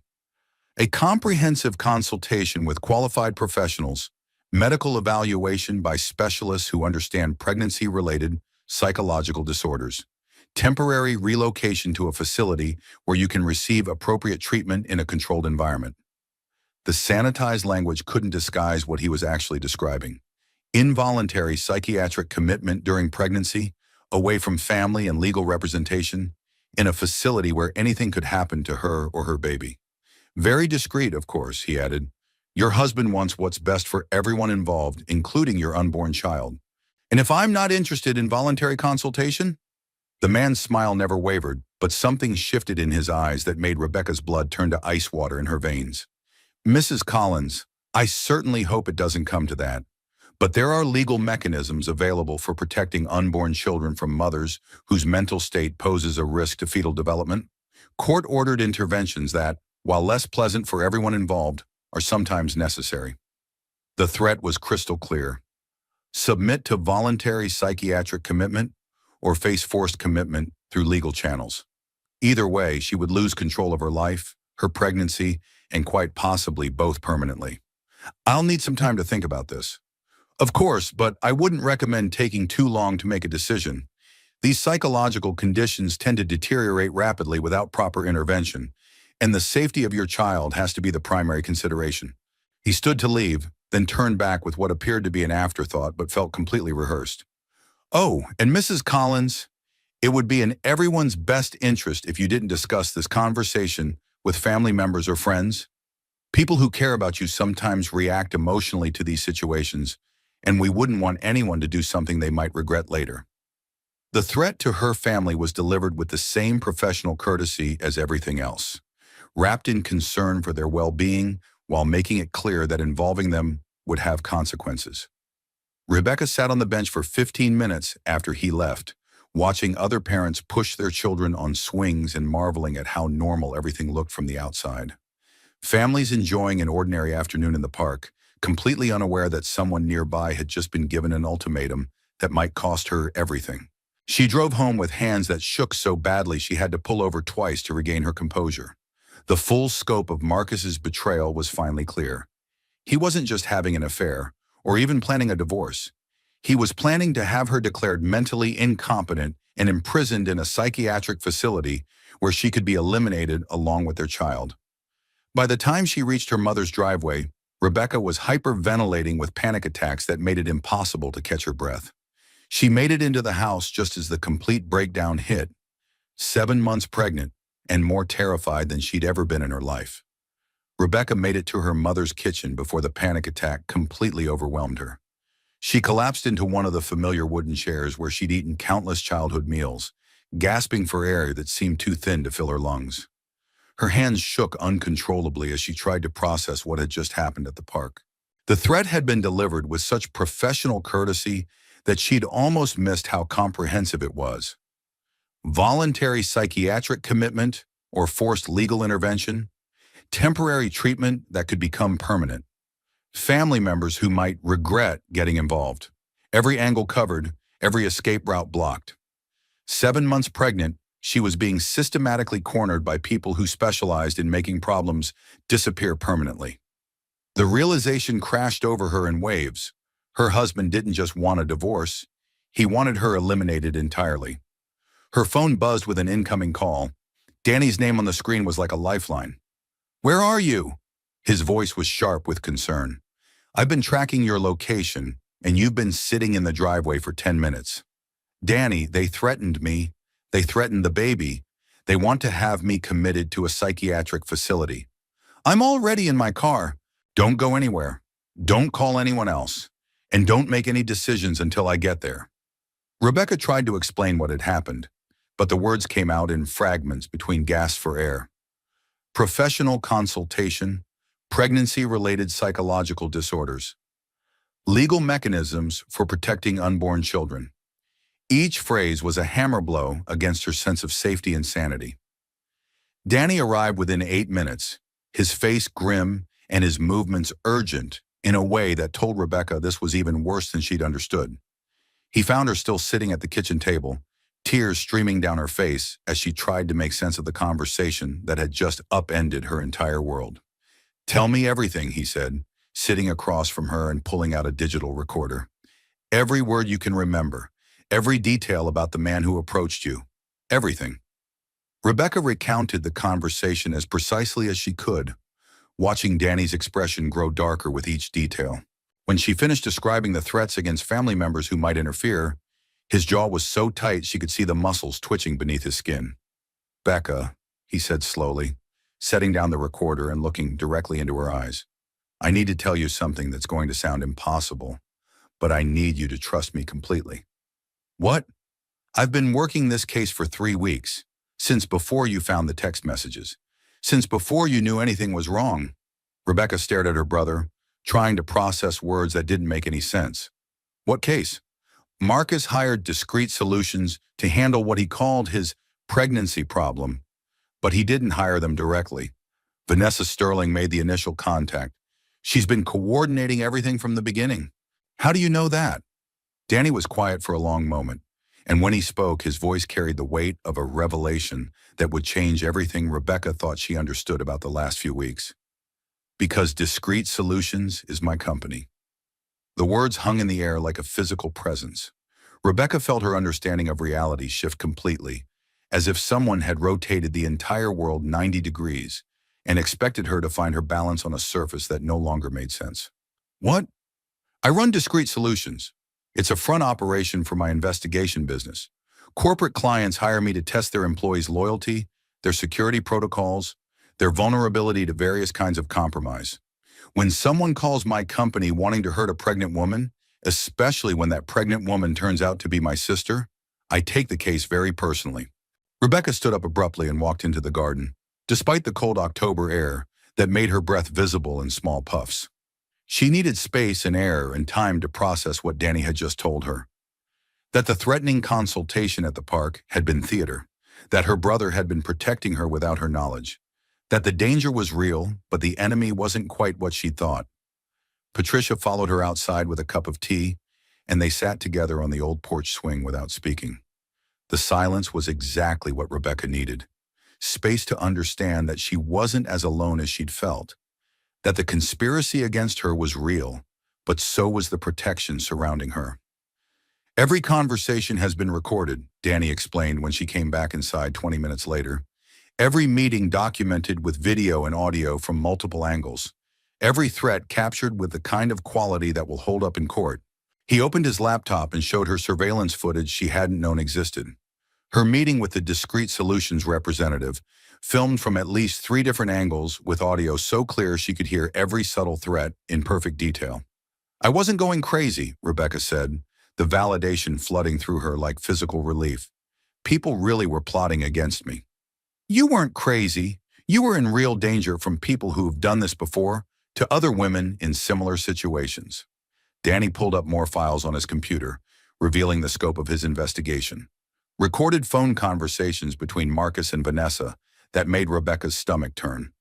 A comprehensive consultation with qualified professionals, medical evaluation by specialists who understand pregnancy-related psychological disorders, temporary relocation to a facility where you can receive appropriate treatment in a controlled environment. The sanitized language couldn't disguise what he was actually describing. Involuntary psychiatric commitment during pregnancy, away from family and legal representation, in a facility where anything could happen to her or her baby. Very discreet, of course, he added. Your husband wants what's best for everyone involved, including your unborn child. And if I'm not interested in voluntary consultation? The man's smile never wavered, but something shifted in his eyes that made Rebecca's blood turn to ice water in her veins. Mrs. Collins, I certainly hope it doesn't come to that. But there are legal mechanisms available for protecting unborn children from mothers whose mental state poses a risk to fetal development. Court-ordered interventions that, while less pleasant for everyone involved, are sometimes necessary. The threat was crystal clear. Submit to voluntary psychiatric commitment or face forced commitment through legal channels. Either way, she would lose control of her life, her pregnancy, and quite possibly both permanently. I'll need some time to think about this. Of course, but I wouldn't recommend taking too long to make a decision. These psychological conditions tend to deteriorate rapidly without proper intervention, and the safety of your child has to be the primary consideration. He stood to leave, then turned back with what appeared to be an afterthought but felt completely rehearsed. Oh, and Mrs. Collins, it would be in everyone's best interest if you didn't discuss this conversation with family members or friends. People who care about you sometimes react emotionally to these situations, and we wouldn't want anyone to do something they might regret later. The threat to her family was delivered with the same professional courtesy as everything else, wrapped in concern for their well-being while making it clear that involving them would have consequences. Rebecca sat on the bench for 15 minutes after he left, watching other parents push their children on swings and marveling at how normal everything looked from the outside. Families enjoying an ordinary afternoon in the park, completely unaware that someone nearby had just been given an ultimatum that might cost her everything. She drove home with hands that shook so badly she had to pull over twice to regain her composure. The full scope of Marcus's betrayal was finally clear. He wasn't just having an affair, or even planning a divorce. He was planning to have her declared mentally incompetent and imprisoned in a psychiatric facility where she could be eliminated along with their child. By the time she reached her mother's driveway, Rebecca was hyperventilating with panic attacks that made it impossible to catch her breath. She made it into the house just as the complete breakdown hit, 7 months pregnant and more terrified than she'd ever been in her life. Rebecca made it to her mother's kitchen before the panic attack completely overwhelmed her. She collapsed into one of the familiar wooden chairs where she'd eaten countless childhood meals, gasping for air that seemed too thin to fill her lungs. Her hands shook uncontrollably as she tried to process what had just happened at the park. The threat had been delivered with such professional courtesy that she'd almost missed how comprehensive it was. Voluntary psychiatric commitment or forced legal intervention, temporary treatment that could become permanent, family members who might regret getting involved, every angle covered, every escape route blocked. 7 months pregnant, she was being systematically cornered by people who specialized in making problems disappear permanently. The realization crashed over her in waves. Her husband didn't just want a divorce, he wanted her eliminated entirely. Her phone buzzed with an incoming call. Danny's name on the screen was like a lifeline. "Where are you?" His voice was sharp with concern. "I've been tracking your location, and you've been sitting in the driveway for 10 minutes. Danny, they threatened me. They threatened the baby. They want to have me committed to a psychiatric facility. I'm already in my car. Don't go anywhere. Don't call anyone else. And don't make any decisions until I get there." Rebecca tried to explain what had happened. but the words came out in fragments between gasps for air. Professional consultation, pregnancy-related psychological disorders, legal mechanisms for protecting unborn children. Each phrase was a hammer blow against her sense of safety and sanity. Danny arrived within 8 minutes, his face grim and his movements urgent in a way that told Rebecca this was even worse than she'd understood. He found her still sitting at the kitchen table, tears streaming down her face as she tried to make sense of the conversation that had just upended her entire world. "Tell me everything," he said, sitting across from her and pulling out a digital recorder. "Every word you can remember, every detail about the man who approached you, everything." Rebecca recounted the conversation as precisely as she could, watching Danny's expression grow darker with each detail. When she finished describing the threats against family members who might interfere, his jaw was so tight she could see the muscles twitching beneath his skin. "Becca," he said slowly, setting down the recorder and looking directly into her eyes, "I need to tell you something that's going to sound impossible, but I need you to trust me completely." "What?" "I've been working this case for 3 weeks, since before you found the text messages, since before you knew anything was wrong." Rebecca stared at her brother, trying to process words that didn't make any sense. "What case?" "Marcus hired Discreet Solutions to handle what he called his pregnancy problem, but he didn't hire them directly. Vanessa Sterling made the initial contact. She's been coordinating everything from the beginning." "How do you know that?" Danny was quiet for a long moment, and when he spoke, his voice carried the weight of a revelation that would change everything Rebecca thought she understood about the last few weeks. "Because Discreet Solutions is my company." The words hung in the air like a physical presence. Rebecca felt her understanding of reality shift completely, as if someone had rotated the entire world 90 degrees and expected her to find her balance on a surface that no longer made sense. "What?" "I run Discreet Solutions. It's a front operation for my investigation business. Corporate clients hire me to test their employees' loyalty, their security protocols, their vulnerability to various kinds of compromise. When someone calls my company wanting to hurt a pregnant woman, especially when that pregnant woman turns out to be my sister, I take the case very personally." Rebecca stood up abruptly and walked into the garden, despite the cold October air that made her breath visible in small puffs. She needed space and air and time to process what Danny had just told her. That the threatening consultation at the park had been theater, that her brother had been protecting her without her knowledge, that the danger was real, but the enemy wasn't quite what she'd thought. Patricia followed her outside with a cup of tea, and they sat together on the old porch swing without speaking. The silence was exactly what Rebecca needed. Space to understand that she wasn't as alone as she'd felt, that the conspiracy against her was real, but so was the protection surrounding her. "Every conversation has been recorded," Danny explained when she came back inside 20 minutes later. "Every meeting documented with video and audio from multiple angles. Every threat captured with the kind of quality that will hold up in court." He opened his laptop and showed her surveillance footage she hadn't known existed. Her meeting with the Discreet Solutions representative, filmed from at least 3 different angles with audio so clear she could hear every subtle threat in perfect detail. "I wasn't going crazy," Rebecca said, the validation flooding through her like physical relief. "People really were plotting against me." "You weren't crazy. You were in real danger from people who've done this before to other women in similar situations." Danny pulled up more files on his computer, revealing the scope of his investigation. Recorded phone conversations between Marcus and Vanessa that made Rebecca's stomach turn.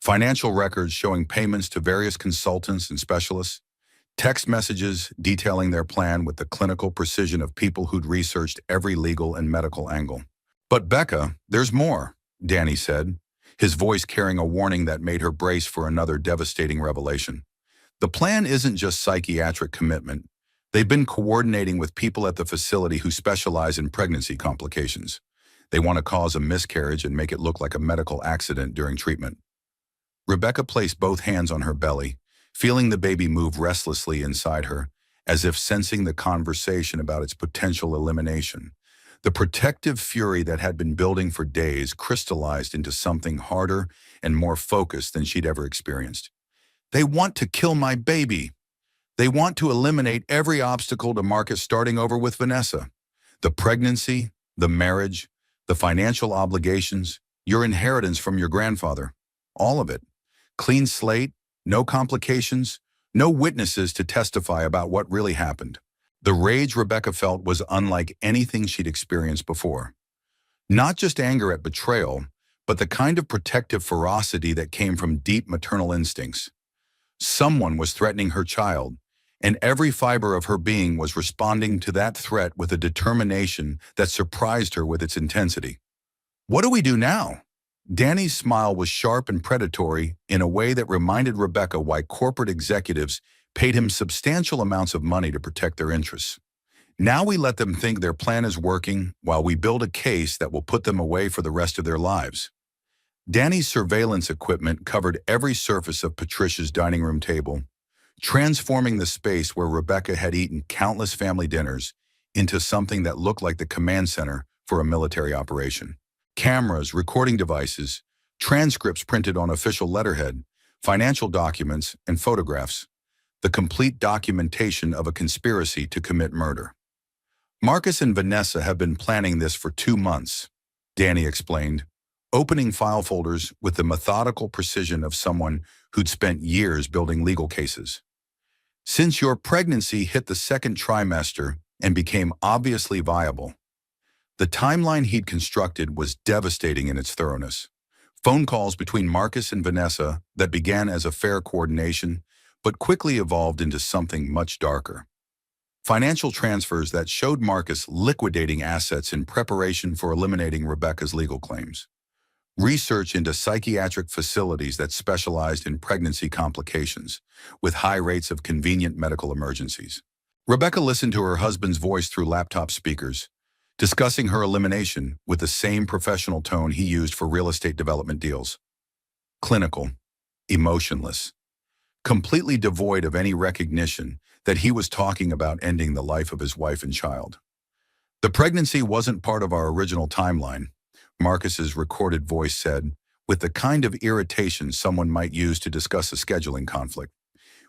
Financial records showing payments to various consultants and specialists. Text messages detailing their plan with the clinical precision of people who'd researched every legal and medical angle. "But Becca, there's more," Danny said, his voice carrying a warning that made her brace for another devastating revelation. "The plan isn't just psychiatric commitment. They've been coordinating with people at the facility who specialize in pregnancy complications. They want to cause a miscarriage and make it look like a medical accident during treatment." Rebecca placed both hands on her belly, feeling the baby move restlessly inside her, as if sensing the conversation about its potential elimination. The protective fury that had been building for days crystallized into something harder and more focused than she'd ever experienced. "They want to kill my baby. They want to eliminate every obstacle to Marcus starting over with Vanessa. The pregnancy, the marriage, The financial obligations, your inheritance from your grandfather, all of it. Clean slate, no complications, no witnesses to testify about what really happened. The rage Rebecca felt was unlike anything she'd experienced before. Not just anger at betrayal, but the kind of protective ferocity that came from deep maternal instincts. Someone was threatening her child, and every fiber of her being was responding to that threat with a determination that surprised her with its intensity. What do we do now? Danny's smile was sharp and predatory in a way that reminded Rebecca why corporate executives paid him substantial amounts of money to protect their interests. Now we let them think their plan is working while we build a case that will put them away for the rest of their lives. Danny's surveillance equipment covered every surface of Patricia's dining room table, transforming the space where Rebecca had eaten countless family dinners into something that looked like the command center for a military operation. Cameras, recording devices, transcripts printed on official letterhead, financial documents, and photographs. The complete documentation of a conspiracy to commit murder. Marcus and Vanessa have been planning this for 2 months, Danny explained, opening file folders with the methodical precision of someone who'd spent years building legal cases. Since your pregnancy hit the second trimester and became obviously viable, the timeline he'd constructed was devastating in its thoroughness. Phone calls between Marcus and Vanessa that began as a fair coordination, but quickly evolved into something much darker. Financial transfers that showed Marcus liquidating assets in preparation for eliminating Rebecca's legal claims. Research into psychiatric facilities that specialized in pregnancy complications, with high rates of convenient medical emergencies. Rebecca listened to her husband's voice through laptop speakers, discussing her elimination with the same professional tone he used for real estate development deals. Clinical, emotionless, completely devoid of any recognition that he was talking about ending the life of his wife and child. The pregnancy wasn't part of our original timeline, Marcus's recorded voice said, with the kind of irritation someone might use to discuss a scheduling conflict.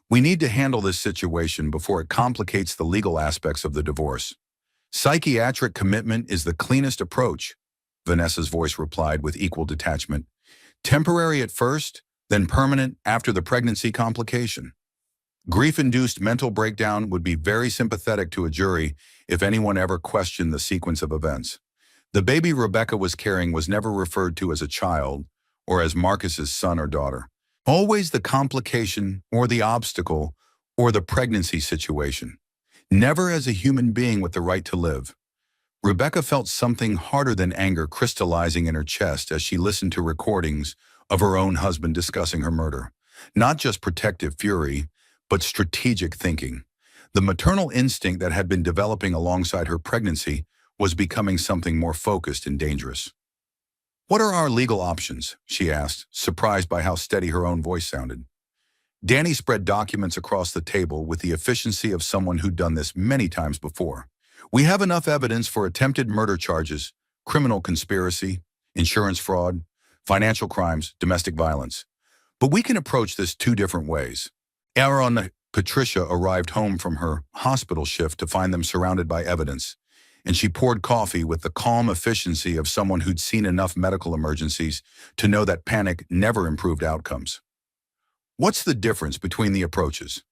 We need to handle this situation before it complicates the legal aspects of the divorce. Psychiatric commitment is the cleanest approach, Vanessa's voice replied with equal detachment. Temporary at first, then permanent after the pregnancy complication. Grief-induced mental breakdown would be very sympathetic to a jury if anyone ever questioned the sequence of events. The baby Rebecca was carrying was never referred to as a child or as Marcus's son or daughter. Always the complication or the obstacle or the pregnancy situation. Never as a human being with the right to live. Rebecca felt something harder than anger crystallizing in her chest as she listened to recordings of her own husband discussing her murder. Not just protective fury, but strategic thinking. The maternal instinct that had been developing alongside her pregnancy was becoming something more focused and dangerous. What are our legal options? She asked, surprised by how steady her own voice sounded. Danny spread documents across the table with the efficiency of someone who'd done this many times before. We have enough evidence for attempted murder charges, criminal conspiracy, insurance fraud, financial crimes, domestic violence. But we can approach this 2 different ways. Patricia arrived home from her hospital shift to find them surrounded by evidence, and she poured coffee with the calm efficiency of someone who'd seen enough medical emergencies to know that panic never improved outcomes. What's the difference between the approaches?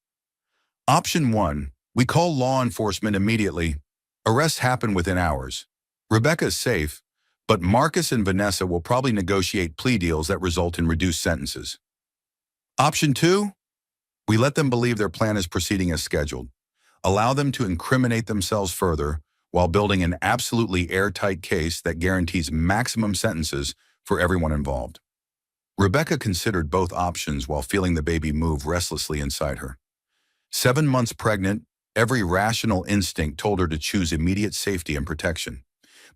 Option 1, we call law enforcement immediately. Arrests happen within hours. Rebecca is safe, but Marcus and Vanessa will probably negotiate plea deals that result in reduced sentences. Option 2, we let them believe their plan is proceeding as scheduled. Allow them to incriminate themselves further while building an absolutely airtight case that guarantees maximum sentences for everyone involved. Rebecca considered both options while feeling the baby move restlessly inside her. 7 months pregnant, every rational instinct told her to choose immediate safety and protection.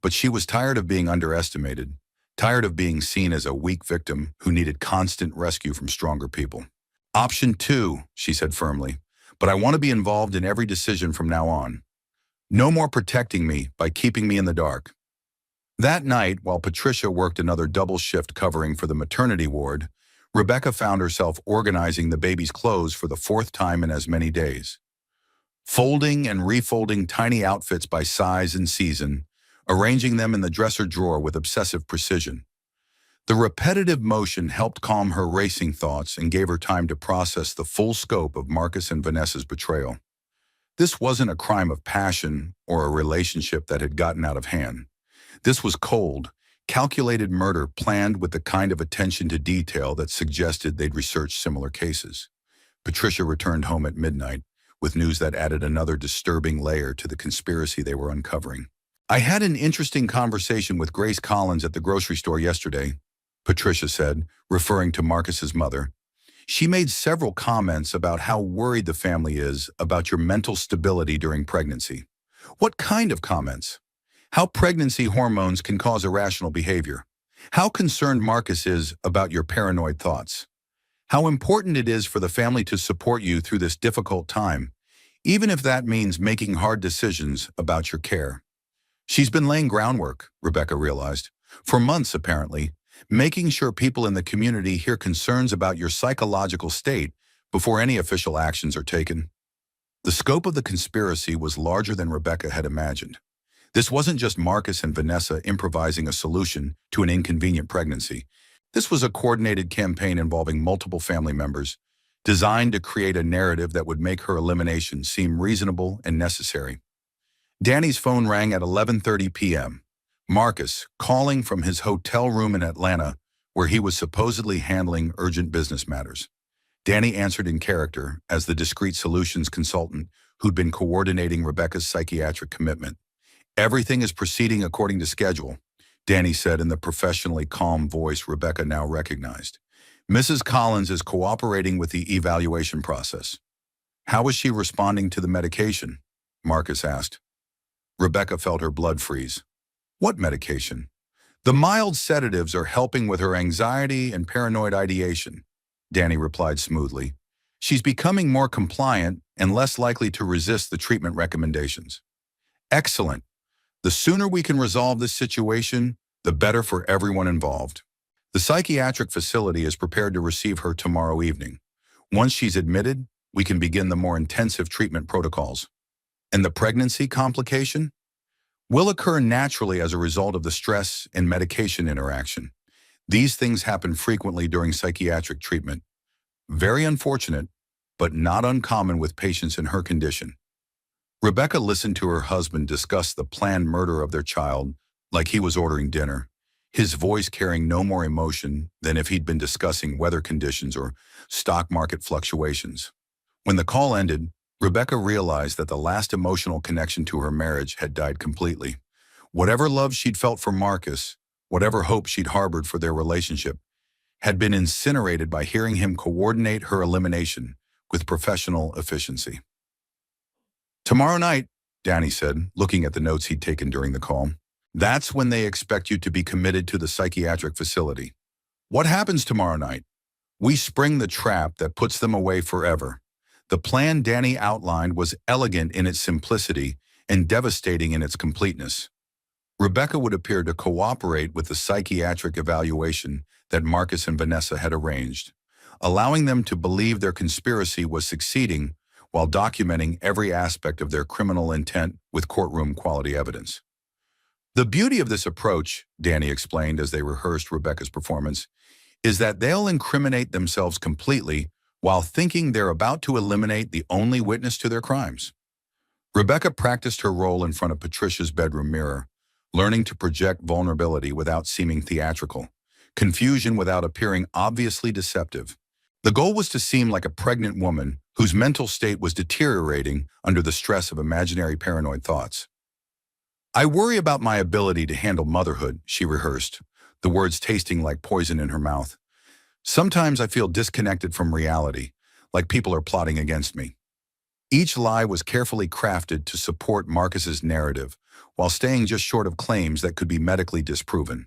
But she was tired of being underestimated, tired of being seen as a weak victim who needed constant rescue from stronger people. Option 2, she said firmly, but I want to be involved in every decision from now on. No more protecting me by keeping me in the dark. That night, while Patricia worked another double shift covering for the maternity ward, Rebecca found herself organizing the baby's clothes for the 4th time in as many days. Folding and refolding tiny outfits by size and season, arranging them in the dresser drawer with obsessive precision. The repetitive motion helped calm her racing thoughts and gave her time to process the full scope of Marcus and Vanessa's betrayal. This wasn't a crime of passion or a relationship that had gotten out of hand. This was cold, calculated murder planned with the kind of attention to detail that suggested they'd researched similar cases. Patricia returned home at midnight with news that added another disturbing layer to the conspiracy they were uncovering. "I had an interesting conversation with Grace Collins at the grocery store yesterday," Patricia said, referring to Marcus's mother. "She made several comments about how worried the family is about your mental stability during pregnancy." "What kind of comments?" "How pregnancy hormones can cause irrational behavior. How concerned Marcus is about your paranoid thoughts. How important it is for the family to support you through this difficult time, even if that means making hard decisions about your care." She's been laying groundwork, Rebecca realized, for months apparently, making sure people in the community hear concerns about your psychological state before any official actions are taken. The scope of the conspiracy was larger than Rebecca had imagined. This wasn't just Marcus and Vanessa improvising a solution to an inconvenient pregnancy. This was a coordinated campaign involving multiple family members, designed to create a narrative that would make her elimination seem reasonable and necessary. Danny's phone rang at 11:30 p.m. Marcus, calling from his hotel room in Atlanta, where he was supposedly handling urgent business matters. Danny answered in character as the discreet solutions consultant who'd been coordinating Rebecca's psychiatric commitment. "Everything is proceeding according to schedule," Danny said in the professionally calm voice Rebecca now recognized. "Mrs. Collins is cooperating with the evaluation process." "How is she responding to the medication?" Marcus asked. Rebecca felt her blood freeze. "What medication?" "The mild sedatives are helping with her anxiety and paranoid ideation," Danny replied smoothly. "She's becoming more compliant and less likely to resist the treatment recommendations." "Excellent. The sooner we can resolve this situation, the better for everyone involved." "The psychiatric facility is prepared to receive her tomorrow evening. Once she's admitted, we can begin the more intensive treatment protocols." "And the pregnancy complication?" "Will occur naturally as a result of the stress and medication interaction. These things happen frequently during psychiatric treatment. Very unfortunate, but not uncommon with patients in her condition." Rebecca listened to her husband discuss the planned murder of their child like he was ordering dinner, his voice carrying no more emotion than if he'd been discussing weather conditions or stock market fluctuations. When the call ended, Rebecca realized that the last emotional connection to her marriage had died completely. Whatever love she'd felt for Marcus, whatever hope she'd harbored for their relationship, had been incinerated by hearing him coordinate her elimination with professional efficiency. "Tomorrow night," Danny said, looking at the notes he'd taken during the call, "that's when they expect you to be committed to the psychiatric facility." "What happens tomorrow night?" "We spring the trap that puts them away forever." The plan Danny outlined was elegant in its simplicity and devastating in its completeness. Rebecca would appear to cooperate with the psychiatric evaluation that Marcus and Vanessa had arranged, allowing them to believe their conspiracy was succeeding while documenting every aspect of their criminal intent with courtroom-quality evidence. "The beauty of this approach," Danny explained as they rehearsed Rebecca's performance, "is that they'll incriminate themselves completely while thinking they're about to eliminate the only witness to their crimes." Rebecca practiced her role in front of Patricia's bedroom mirror, learning to project vulnerability without seeming theatrical, confusion without appearing obviously deceptive. The goal was to seem like a pregnant woman whose mental state was deteriorating under the stress of imaginary paranoid thoughts. "I worry about my ability to handle motherhood," she rehearsed, the words tasting like poison in her mouth. "Sometimes I feel disconnected from reality, like people are plotting against me." Each lie was carefully crafted to support Marcus's narrative, while staying just short of claims that could be medically disproven.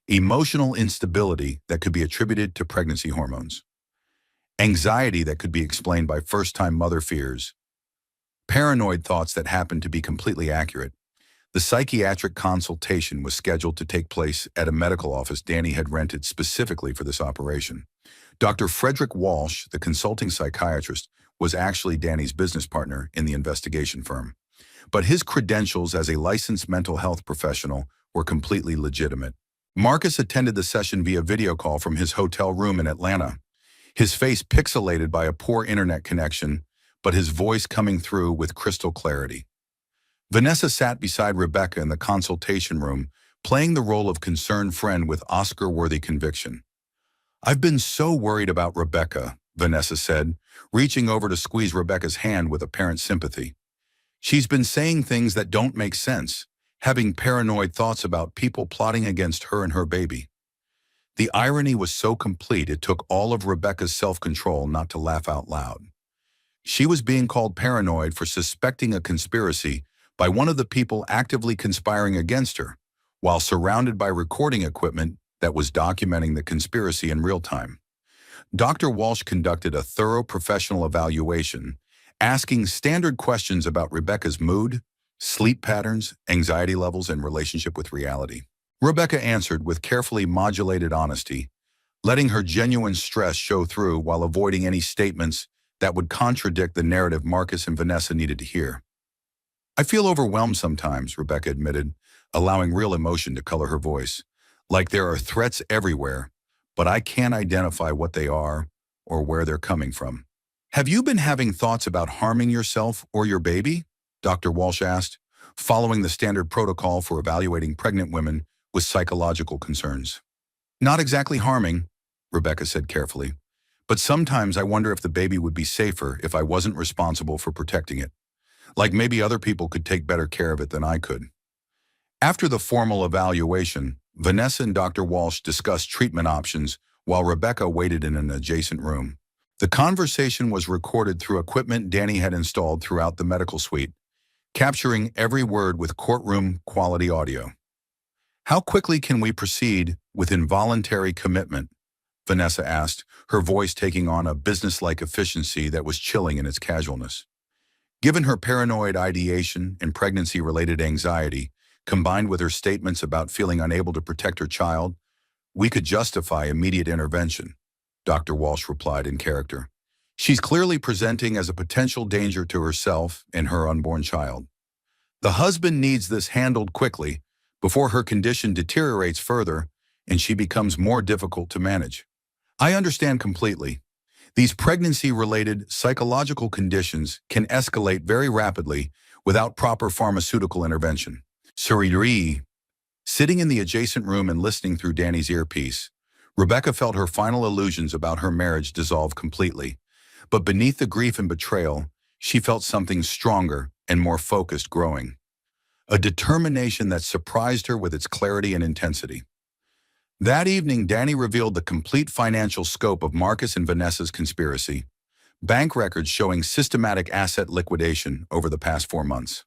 Emotional instability that could be attributed to pregnancy hormones. Anxiety that could be explained by first-time mother fears. Paranoid thoughts that happened to be completely accurate. The psychiatric consultation was scheduled to take place at a medical office Danny had rented specifically for this operation. Dr. Frederick Walsh, the consulting psychiatrist, was actually Danny's business partner in the investigation firm. but his credentials as a licensed mental health professional were completely legitimate. Marcus attended the session via video call from his hotel room in Atlanta, his face pixelated by a poor internet connection, but his voice coming through with crystal clarity. Vanessa sat beside Rebecca in the consultation room, playing the role of concerned friend with Oscar-worthy conviction. "I've been so worried about Rebecca," Vanessa said, reaching over to squeeze Rebecca's hand with apparent sympathy. "She's been saying things that don't make sense, having paranoid thoughts about people plotting against her and her baby." The irony was so complete it took all of Rebecca's self-control not to laugh out loud. She was being called paranoid for suspecting a conspiracy by one of the people actively conspiring against her, while surrounded by recording equipment that was documenting the conspiracy in real time. Dr. Walsh conducted a thorough professional evaluation, asking standard questions about Rebecca's mood, sleep patterns, anxiety levels, and relationship with reality. Rebecca answered with carefully modulated honesty, letting her genuine stress show through while avoiding any statements that would contradict the narrative Marcus and Vanessa needed to hear. "I feel overwhelmed sometimes," Rebecca admitted, allowing real emotion to color her voice. "Like there are threats everywhere, but I can't identify what they are or where they're coming from." "Have you been having thoughts about harming yourself or your baby?" Dr. Walsh asked, following the standard protocol for evaluating pregnant women with psychological concerns. "Not exactly harming," Rebecca said carefully, "but sometimes I wonder if the baby would be safer if I wasn't responsible for protecting it. Like maybe other people could take better care of it than I could." After the formal evaluation, Vanessa and Dr. Walsh discussed treatment options while Rebecca waited in an adjacent room. The conversation was recorded through equipment Danny had installed throughout the medical suite, capturing every word with courtroom-quality audio. "How quickly can we proceed with involuntary commitment?" Vanessa asked, her voice taking on a business-like efficiency that was chilling in its casualness. Given her paranoid ideation and pregnancy-related anxiety, combined with her statements about feeling unable to protect her child, "We could justify immediate intervention," Dr. Walsh replied in character. "She's clearly presenting as a potential danger to herself and her unborn child. The husband needs this handled quickly before her condition deteriorates further and she becomes more difficult to manage." "I understand completely. These pregnancy-related psychological conditions can escalate very rapidly without proper pharmaceutical intervention." Suriri, sitting in the adjacent room and listening through Danny's earpiece, Rebecca felt her final illusions about her marriage dissolve completely. But beneath the grief and betrayal, she felt something stronger and more focused growing. A determination that surprised her with its clarity and intensity. That evening, Danny revealed the complete financial scope of Marcus and Vanessa's conspiracy, bank records showing systematic asset liquidation over the past 4 months.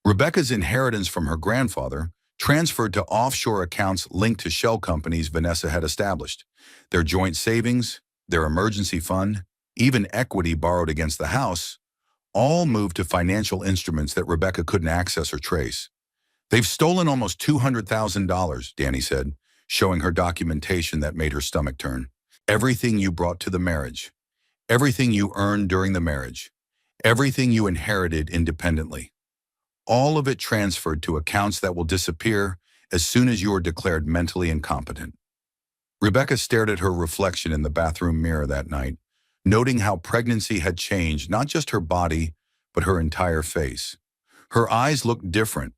Rebecca's inheritance from her grandfather transferred to offshore accounts linked to shell companies Vanessa had established. Their joint savings, their emergency fund, even equity borrowed against the house, all moved to financial instruments that Rebecca couldn't access or trace. "They've stolen almost $200,000, Danny said, showing her documentation that made her stomach turn. "Everything you brought to the marriage, everything you earned during the marriage, everything you inherited independently. All of it transferred to accounts that will disappear as soon as you are declared mentally incompetent." Rebecca stared at her reflection in the bathroom mirror that night, noting how pregnancy had changed not just her body, but her entire face. Her eyes looked different,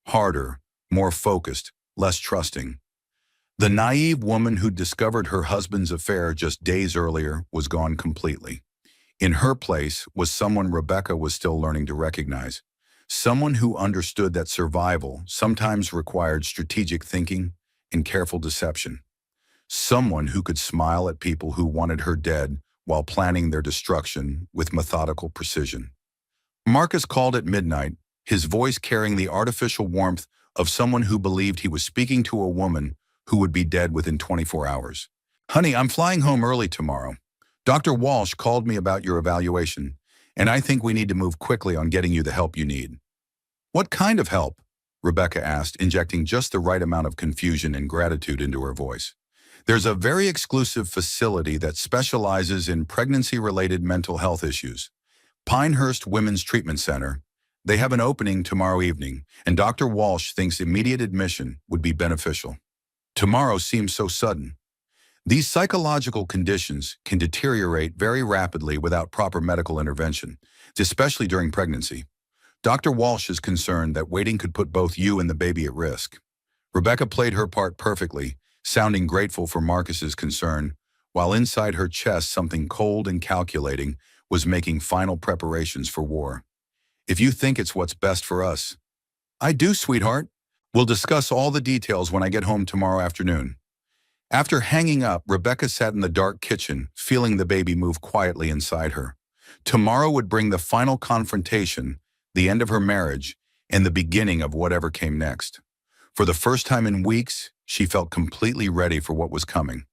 harder, more focused, less trusting. The naive woman who discovered her husband's affair just days earlier was gone completely. In her place was someone Rebecca was still learning to recognize. Someone who understood that survival sometimes required strategic thinking and careful deception. Someone who could smile at people who wanted her dead while planning their destruction with methodical precision. Marcus called at midnight, his voice carrying the artificial warmth of someone who believed he was speaking to a woman who would be dead within 24 hours. "Honey, I'm flying home early tomorrow. Dr. Walsh called me about your evaluation, and I think we need to move quickly on getting you the help you need." "What kind of help?" Rebecca asked, injecting just the right amount of confusion and gratitude into her voice. "There's a very exclusive facility that specializes in pregnancy-related mental health issues, Pinehurst Women's Treatment Center. They have an opening tomorrow evening, and Dr. Walsh thinks immediate admission would be beneficial. Tomorrow seems so sudden. These psychological conditions can deteriorate very rapidly without proper medical intervention, especially during pregnancy. Dr. Walsh is concerned that waiting could put both you and the baby at risk. Rebecca played her part perfectly, sounding grateful for Marcus's concern, while inside her chest something cold and calculating was making final preparations for war. If you think it's what's best for us. I do, sweetheart. We'll discuss all the details when I get home tomorrow afternoon. After hanging up, Rebecca sat in the dark kitchen, feeling the baby move quietly inside her. Tomorrow would bring the final confrontation, the end of her marriage, and the beginning of whatever came next. For the first time in weeks, she felt completely ready for what was coming.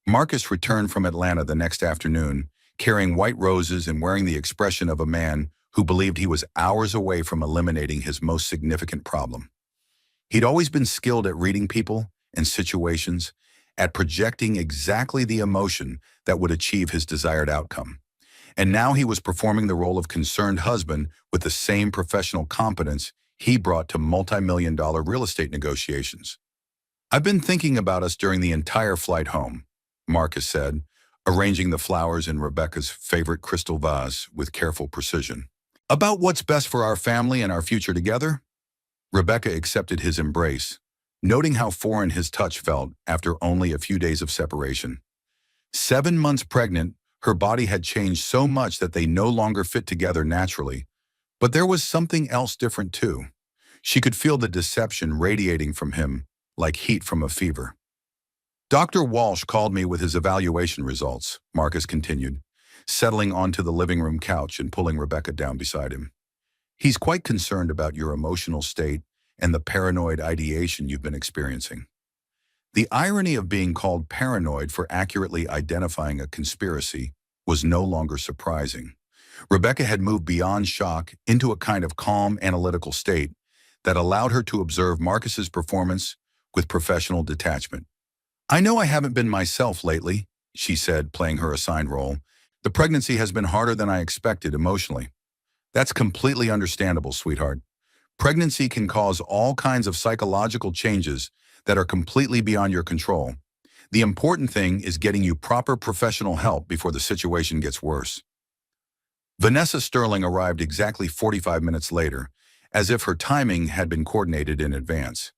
Marcus returned from Atlanta the next afternoon, carrying white roses and wearing the expression of a man who believed he was hours away from eliminating his most significant problem. He'd always been skilled at reading people and situations, at projecting exactly the emotion that would achieve his desired outcome. And now he was performing the role of concerned husband with the same professional competence he brought to multi-million-dollar real estate negotiations. I've been thinking about us during the entire flight home, Marcus said, arranging the flowers in Rebecca's favorite crystal vase with careful precision. About what's best for our family and our future together? Rebecca accepted his embrace, noting how foreign his touch felt after only a few days of separation. 7 months pregnant, her body had changed so much that they no longer fit together naturally. But there was something else different too. She could feel the deception radiating from him, like heat from a fever. Dr. Walsh called me with his evaluation results, Marcus continued, settling onto the living room couch and pulling Rebecca down beside him. He's quite concerned about your emotional state and the paranoid ideation you've been experiencing. The irony of being called paranoid for accurately identifying a conspiracy was no longer surprising. Rebecca had moved beyond shock into a kind of calm, analytical state that allowed her to observe Marcus's performance with professional detachment. I know I haven't been myself lately, she said, playing her assigned role. The pregnancy has been harder than I expected emotionally. That's completely understandable, sweetheart. Pregnancy can cause all kinds of psychological changes that are completely beyond your control. The important thing is getting you proper professional help before the situation gets worse. Vanessa Sterling arrived exactly 45 minutes later, as if her timing had been coordinated in advance.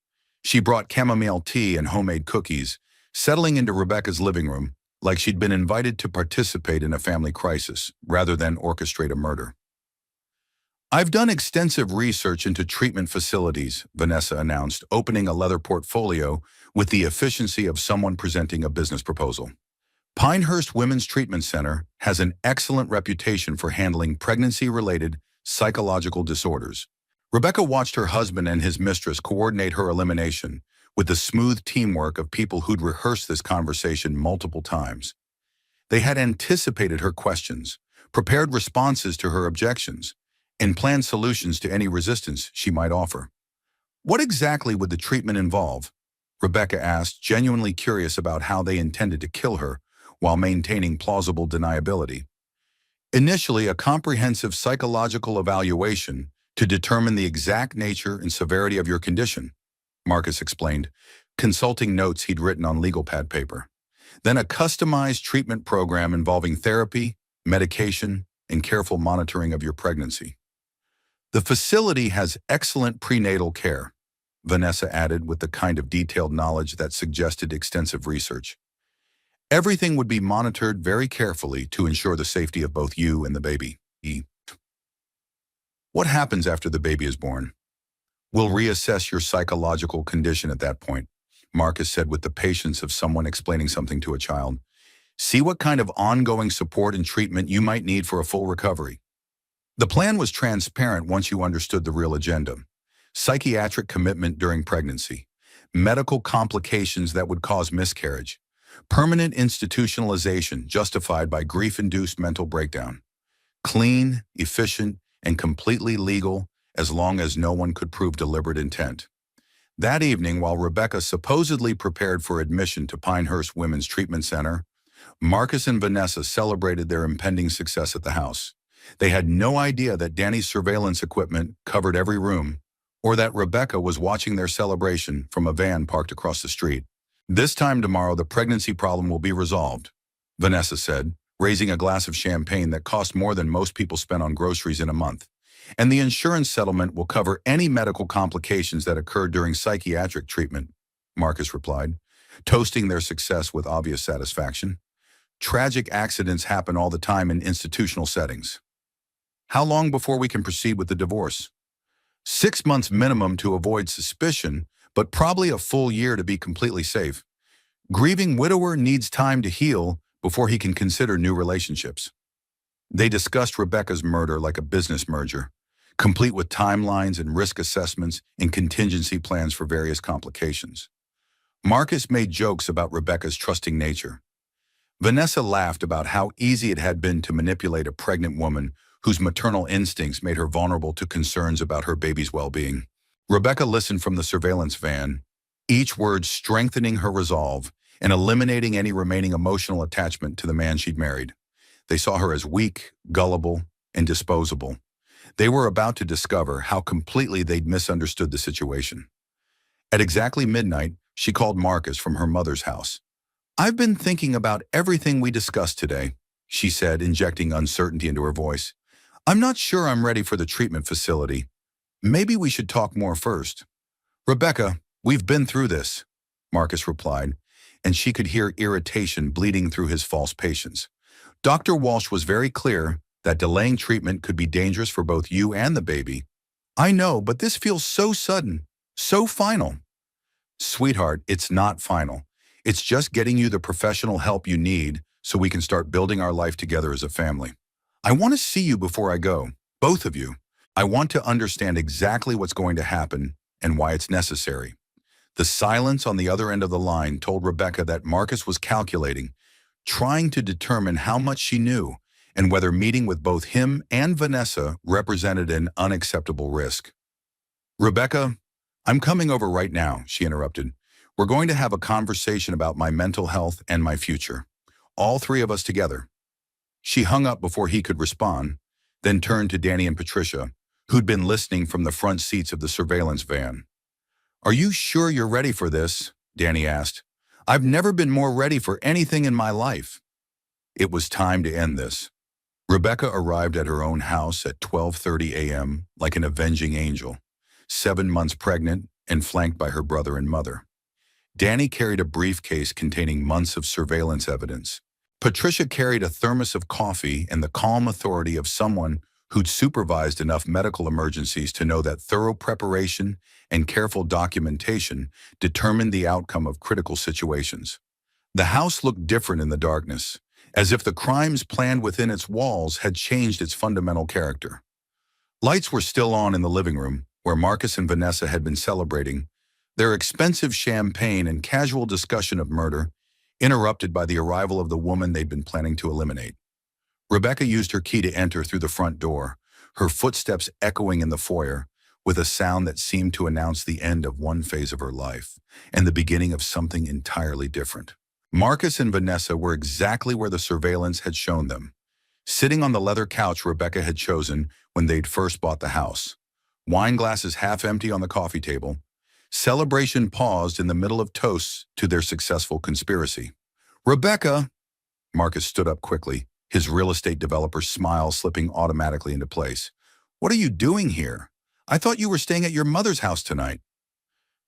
She brought chamomile tea and homemade cookies, settling into Rebecca's living room like she'd been invited to participate in a family crisis rather than orchestrate a murder. I've done extensive research into treatment facilities, Vanessa announced, opening a leather portfolio with the efficiency of someone presenting a business proposal. Pinehurst Women's Treatment Center has an excellent reputation for handling pregnancy-related psychological disorders. Rebecca watched her husband and his mistress coordinate her elimination with the smooth teamwork of people who'd rehearsed this conversation multiple times. They had anticipated her questions, prepared responses to her objections, and planned solutions to any resistance she might offer. What exactly would the treatment involve? Rebecca asked, genuinely curious about how they intended to kill her while maintaining plausible deniability. Initially, a comprehensive psychological evaluation to determine the exact nature and severity of your condition, Marcus explained, consulting notes he'd written on legal pad paper. Then a customized treatment program involving therapy, medication, and careful monitoring of your pregnancy. The facility has excellent prenatal care, Vanessa added with the kind of detailed knowledge that suggested extensive research. Everything would be monitored very carefully to ensure the safety of both you and the baby. What happens after the baby is born? We'll reassess your psychological condition at that point, Marcus said with the patience of someone explaining something to a child. See what kind of ongoing support and treatment you might need for a full recovery. The plan was transparent once you understood the real agenda. Psychiatric commitment during pregnancy, medical complications that would cause miscarriage, permanent institutionalization justified by grief-induced mental breakdown. Clean, efficient, and completely legal as long as no one could prove deliberate intent. That evening, while Rebecca supposedly prepared for admission to Pinehurst Women's Treatment Center, Marcus and Vanessa celebrated their impending success at the house. They had no idea that Danny's surveillance equipment covered every room, or that Rebecca was watching their celebration from a van parked across the street. This time tomorrow, the pregnancy problem will be resolved, Vanessa said, raising a glass of champagne that cost more than most people spend on groceries in a month. And the insurance settlement will cover any medical complications that occurred during psychiatric treatment, Marcus replied, toasting their success with obvious satisfaction. Tragic accidents happen all the time in institutional settings. How long before we can proceed with the divorce? 6 months minimum to avoid suspicion, but probably a full year to be completely safe. Grieving widower needs time to heal before he can consider new relationships. They discussed Rebecca's murder like a business merger, complete with timelines and risk assessments and contingency plans for various complications. Marcus made jokes about Rebecca's trusting nature. Vanessa laughed about how easy it had been to manipulate a pregnant woman whose maternal instincts made her vulnerable to concerns about her baby's well-being. Rebecca listened from the surveillance van, each word strengthening her resolve and eliminating any remaining emotional attachment to the man she'd married. They saw her as weak, gullible, and disposable. They were about to discover how completely they'd misunderstood the situation. At exactly midnight, she called Marcus from her mother's house. "I've been thinking about everything we discussed today," she said, injecting uncertainty into her voice. "I'm not sure I'm ready for the treatment facility. Maybe we should talk more first." "Rebecca, we've been through this," Marcus replied, and she could hear irritation bleeding through his false patience. "Dr. Walsh was very clear that delaying treatment could be dangerous for both you and the baby." "I know, but this feels so sudden, so final." "Sweetheart, it's not final. It's just getting you the professional help you need so we can start building our life together as a family. I want to see you before I go, both of you. I want to understand exactly what's going to happen and why it's necessary." The silence on the other end of the line told Rebecca that Marcus was calculating, trying to determine how much she knew and whether meeting with both him and Vanessa represented an unacceptable risk. "Rebecca, I'm coming over right now," she interrupted. "We're going to have a conversation about my mental health and my future. All three of us together." She hung up before he could respond, then turned to Danny and Patricia, who'd been listening from the front seats of the surveillance van. "Are you sure you're ready for this?" Danny asked. "I've never been more ready for anything in my life." It was time to end this. Rebecca arrived at her own house at 12:30 a.m. like an avenging angel, 7 months pregnant and flanked by her brother and mother. Danny carried a briefcase containing months of surveillance evidence. Patricia carried a thermos of coffee and the calm authority of someone who'd supervised enough medical emergencies to know that thorough preparation and careful documentation determined the outcome of critical situations. The house looked different in the darkness, as if the crimes planned within its walls had changed its fundamental character. Lights were still on in the living room, where Marcus and Vanessa had been celebrating, their expensive champagne and casual discussion of murder interrupted by the arrival of the woman they'd been planning to eliminate. Rebecca used her key to enter through the front door, her footsteps echoing in the foyer, with a sound that seemed to announce the end of one phase of her life and the beginning of something entirely different. Marcus and Vanessa were exactly where the surveillance had shown them, sitting on the leather couch Rebecca had chosen when they'd first bought the house. Wine glasses half empty on the coffee table. Celebration paused in the middle of toasts to their successful conspiracy. "Rebecca!" Marcus stood up quickly, his real estate developer's smile slipping automatically into place. "What are you doing here? I thought you were staying at your mother's house tonight."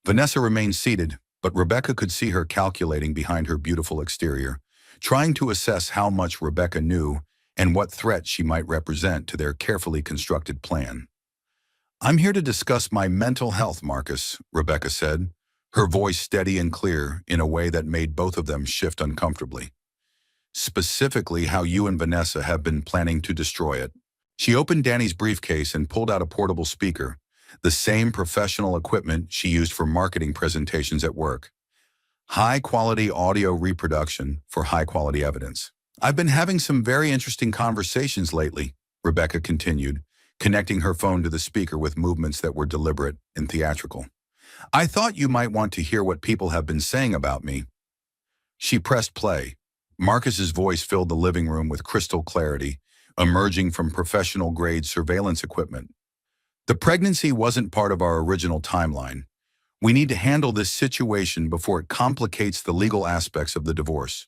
Vanessa remained seated, but Rebecca could see her calculating behind her beautiful exterior, trying to assess how much Rebecca knew and what threat she might represent to their carefully constructed plan. "I'm here to discuss my mental health, Marcus," Rebecca said, her voice steady and clear in a way that made both of them shift uncomfortably. "Specifically how you and Vanessa have been planning to destroy it." She opened Danny's briefcase and pulled out a portable speaker, the same professional equipment she used for marketing presentations at work. "High-quality audio reproduction for high-quality evidence. I've been having some very interesting conversations lately," Rebecca continued, connecting her phone to the speaker with movements that were deliberate and theatrical. "I thought you might want to hear what people have been saying about me." She pressed play. Marcus's voice filled the living room with crystal clarity, emerging from professional-grade surveillance equipment. The pregnancy wasn't part of our original timeline. We need to handle this situation before it complicates the legal aspects of the divorce.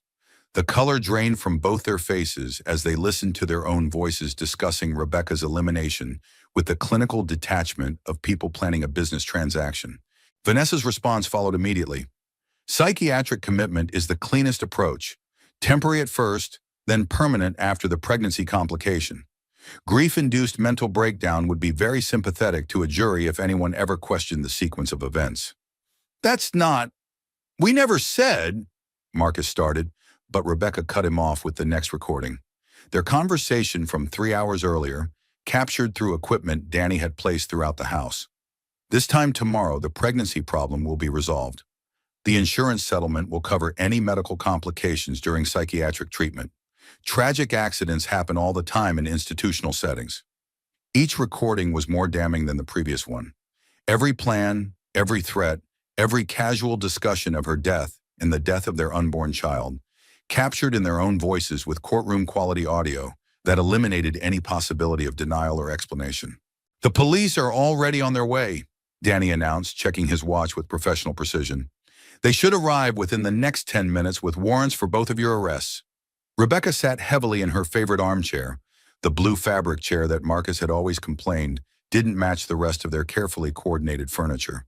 The color drained from both their faces as they listened to their own voices discussing Rebecca's elimination with the clinical detachment of people planning a business transaction. Vanessa's response followed immediately. Psychiatric commitment is the cleanest approach. Temporary at first, then permanent after the pregnancy complication. Grief-induced mental breakdown would be very sympathetic to a jury if anyone ever questioned the sequence of events. That's not... We never said... Marcus started, but Rebecca cut him off with the next recording. Their conversation from 3 hours earlier, captured through equipment Danny had placed throughout the house. This time tomorrow, the pregnancy problem will be resolved. The insurance settlement will cover any medical complications during psychiatric treatment. Tragic accidents happen all the time in institutional settings. Each recording was more damning than the previous one. Every plan, every threat, every casual discussion of her death and the death of their unborn child, captured in their own voices with courtroom-quality audio that eliminated any possibility of denial or explanation. "The police are already on their way," Danny announced, checking his watch with professional precision. "They should arrive within the next 10 minutes with warrants for both of your arrests." Rebecca sat heavily in her favorite armchair. The blue fabric chair that Marcus had always complained didn't match the rest of their carefully coordinated furniture.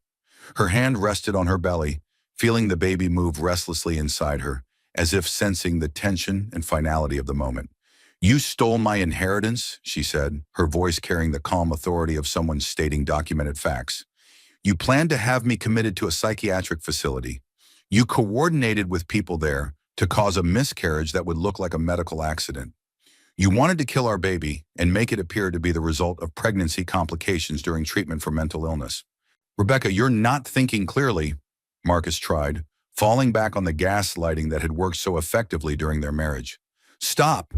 Her hand rested on her belly, feeling the baby move restlessly inside her, as if sensing the tension and finality of the moment. "You stole my inheritance," she said, her voice carrying the calm authority of someone stating documented facts. "You planned to have me committed to a psychiatric facility. You coordinated with people there to cause a miscarriage that would look like a medical accident. You wanted to kill our baby and make it appear to be the result of pregnancy complications during treatment for mental illness." "Rebecca, you're not thinking clearly," Marcus tried, falling back on the gaslighting that had worked so effectively during their marriage. "Stop."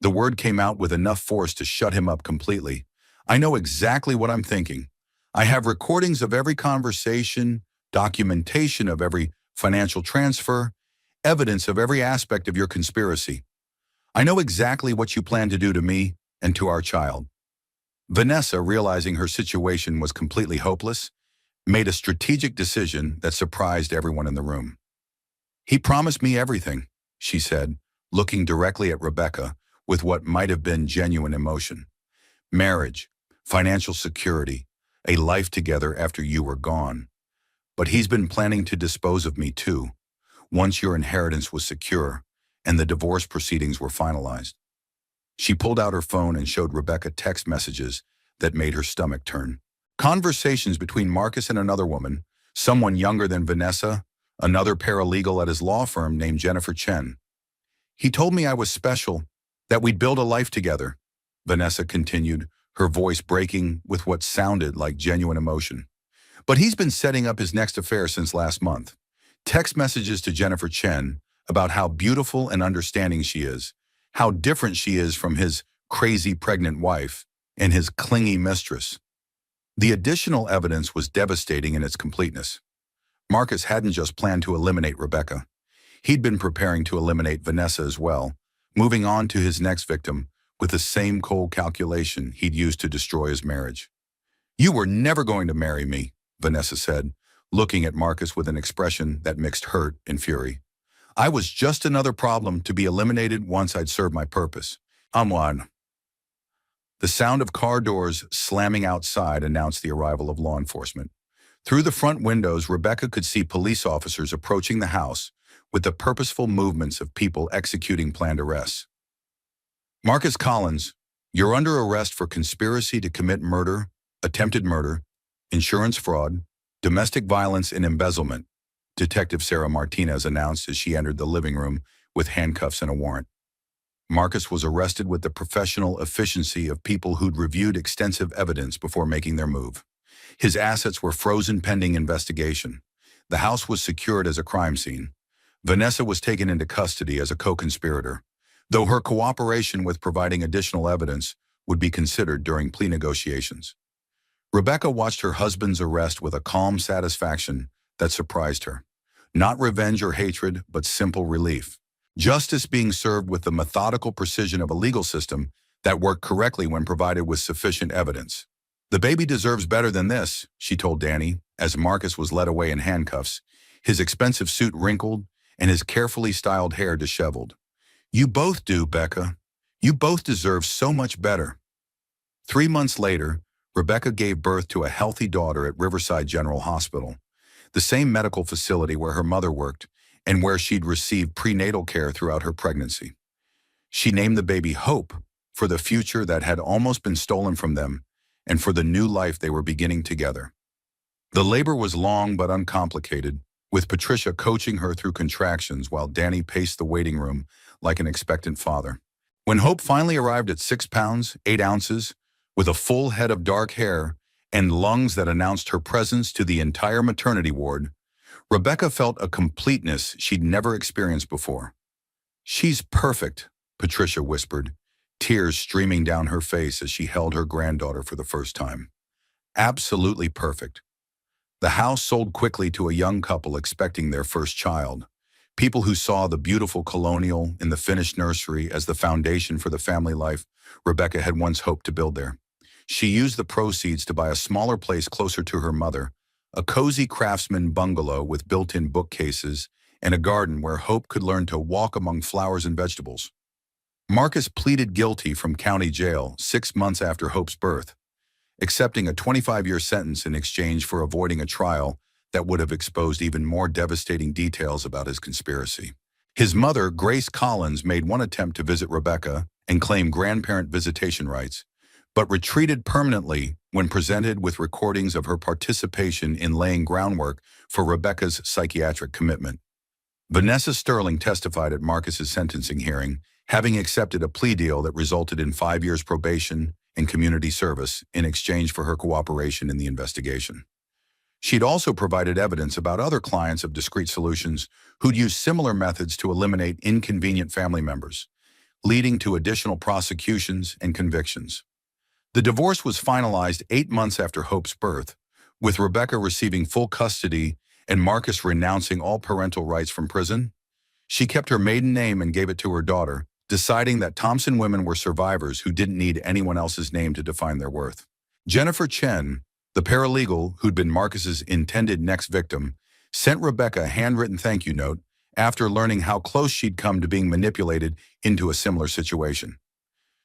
The word came out with enough force to shut him up completely. "I know exactly what I'm thinking. I have recordings of every conversation, documentation of every financial transfer, evidence of every aspect of your conspiracy. I know exactly what you plan to do to me and to our child." Vanessa, realizing her situation was completely hopeless, made a strategic decision that surprised everyone in the room. "He promised me everything," she said, looking directly at Rebecca with what might have been genuine emotion. "Marriage, financial security, a life together after you were gone. But he's been planning to dispose of me too, once your inheritance was secure and the divorce proceedings were finalized." She pulled out her phone and showed Rebecca text messages that made her stomach turn. Conversations between Marcus and another woman, someone younger than Vanessa, another paralegal at his law firm named Jennifer Chen. "He told me I was special, that we'd build a life together," Vanessa continued, her voice breaking with what sounded like genuine emotion. "But he's been setting up his next affair since last month. Text messages to Jennifer Chen about how beautiful and understanding she is, how different she is from his crazy pregnant wife and his clingy mistress." The additional evidence was devastating in its completeness. Marcus hadn't just planned to eliminate Rebecca. He'd been preparing to eliminate Vanessa as well, moving on to his next victim with the same cold calculation he'd used to destroy his marriage. "You were never going to marry me," Vanessa said, looking at Marcus with an expression that mixed hurt and fury. "I was just another problem to be eliminated once I'd served my purpose. I'm one." The sound of car doors slamming outside announced the arrival of law enforcement. Through the front windows, Rebecca could see police officers approaching the house with the purposeful movements of people executing planned arrests. "Marcus Collins, you're under arrest for conspiracy to commit murder, attempted murder, insurance fraud, domestic violence, and embezzlement," Detective Sarah Martinez announced as she entered the living room with handcuffs and a warrant. Marcus was arrested with the professional efficiency of people who'd reviewed extensive evidence before making their move. His assets were frozen pending investigation. The house was secured as a crime scene. Vanessa was taken into custody as a co-conspirator, though her cooperation with providing additional evidence would be considered during plea negotiations. Rebecca watched her husband's arrest with a calm satisfaction that surprised her. Not revenge or hatred, but simple relief. Justice being served with the methodical precision of a legal system that worked correctly when provided with sufficient evidence. "The baby deserves better than this," she told Danny, as Marcus was led away in handcuffs, his expensive suit wrinkled and his carefully styled hair disheveled. "You both do, Becca. You both deserve so much better." 3 months later, Rebecca gave birth to a healthy daughter at Riverside General Hospital, the same medical facility where her mother worked and where she'd received prenatal care throughout her pregnancy. She named the baby Hope, for the future that had almost been stolen from them and for the new life they were beginning together. The labor was long but uncomplicated, with Patricia coaching her through contractions while Danny paced the waiting room like an expectant father. When Hope finally arrived at 6 pounds, 8 ounces, with a full head of dark hair and lungs that announced her presence to the entire maternity ward, Rebecca felt a completeness she'd never experienced before. "She's perfect," Patricia whispered, tears streaming down her face as she held her granddaughter for the first time. "Absolutely perfect." The house sold quickly to a young couple expecting their first child, people who saw the beautiful colonial in the finished nursery as the foundation for the family life Rebecca had once hoped to build there. She used the proceeds to buy a smaller place closer to her mother, a cozy craftsman bungalow with built-in bookcases and a garden where Hope could learn to walk among flowers and vegetables. Marcus pleaded guilty from county jail 6 months after Hope's birth, accepting a 25-year sentence in exchange for avoiding a trial that would have exposed even more devastating details about his conspiracy. His mother, Grace Collins, made one attempt to visit Rebecca and claim grandparent visitation rights, but retreated permanently when presented with recordings of her participation in laying groundwork for Rebecca's psychiatric commitment. Vanessa Sterling testified at Marcus's sentencing hearing, having accepted a plea deal that resulted in 5 years probation and community service in exchange for her cooperation in the investigation. She'd also provided evidence about other clients of Discreet Solutions who'd used similar methods to eliminate inconvenient family members, leading to additional prosecutions and convictions. The divorce was finalized 8 months after Hope's birth, with Rebecca receiving full custody and Marcus renouncing all parental rights from prison. She kept her maiden name and gave it to her daughter, deciding that Thompson women were survivors who didn't need anyone else's name to define their worth. Jennifer Chen, the paralegal who'd been Marcus's intended next victim, sent Rebecca a handwritten thank you note after learning how close she'd come to being manipulated into a similar situation.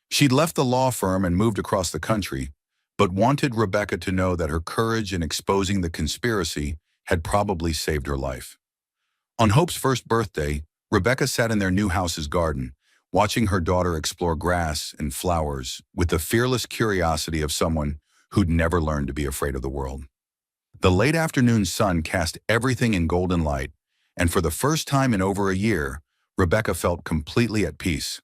She'd left the law firm and moved across the country, but wanted Rebecca to know that her courage in exposing the conspiracy had probably saved her life. On Hope's first birthday, Rebecca sat in their new house's garden, watching her daughter explore grass and flowers with the fearless curiosity of someone who'd never learned to be afraid of the world. The late afternoon sun cast everything in golden light, and for the first time in over a year, Rebecca felt completely at peace.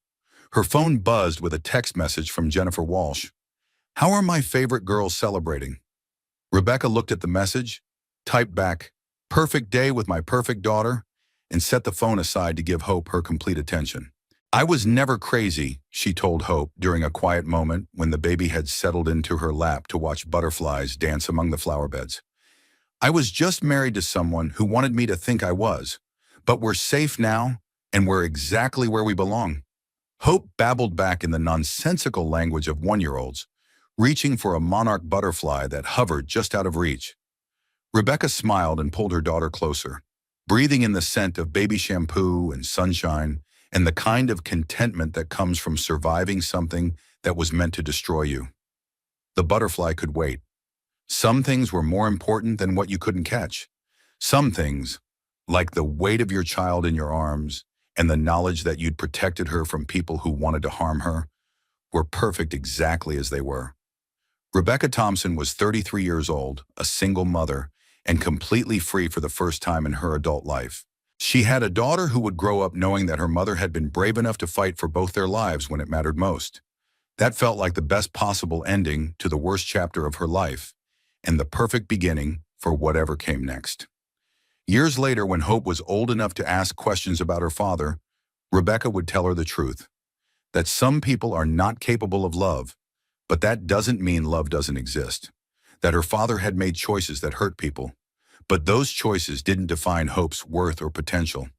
Her phone buzzed with a text message from Jennifer Walsh. "How are my favorite girls celebrating?" Rebecca looked at the message, typed back, "Perfect day with my perfect daughter," and set the phone aside to give Hope her complete attention. "I was never crazy," she told Hope during a quiet moment when the baby had settled into her lap to watch butterflies dance among the flower beds. "I was just married to someone who wanted me to think I was, but we're safe now, and we're exactly where we belong." Hope babbled back in the nonsensical language of 1-year-olds, reaching for a monarch butterfly that hovered just out of reach. Rebecca smiled and pulled her daughter closer, breathing in the scent of baby shampoo and sunshine and the kind of contentment that comes from surviving something that was meant to destroy you. The butterfly could wait. Some things were more important than what you couldn't catch. Some things, like the weight of your child in your arms and the knowledge that you'd protected her from people who wanted to harm her, were perfect exactly as they were. Rebecca Thompson was 33 years old, a single mother, and completely free for the first time in her adult life. She had a daughter who would grow up knowing that her mother had been brave enough to fight for both their lives when it mattered most. That felt like the best possible ending to the worst chapter of her life, and the perfect beginning for whatever came next. Years later, when Hope was old enough to ask questions about her father, Rebecca would tell her the truth, that some people are not capable of love, but that doesn't mean love doesn't exist. That her father had made choices that hurt people, but those choices didn't define Hope's worth or potential.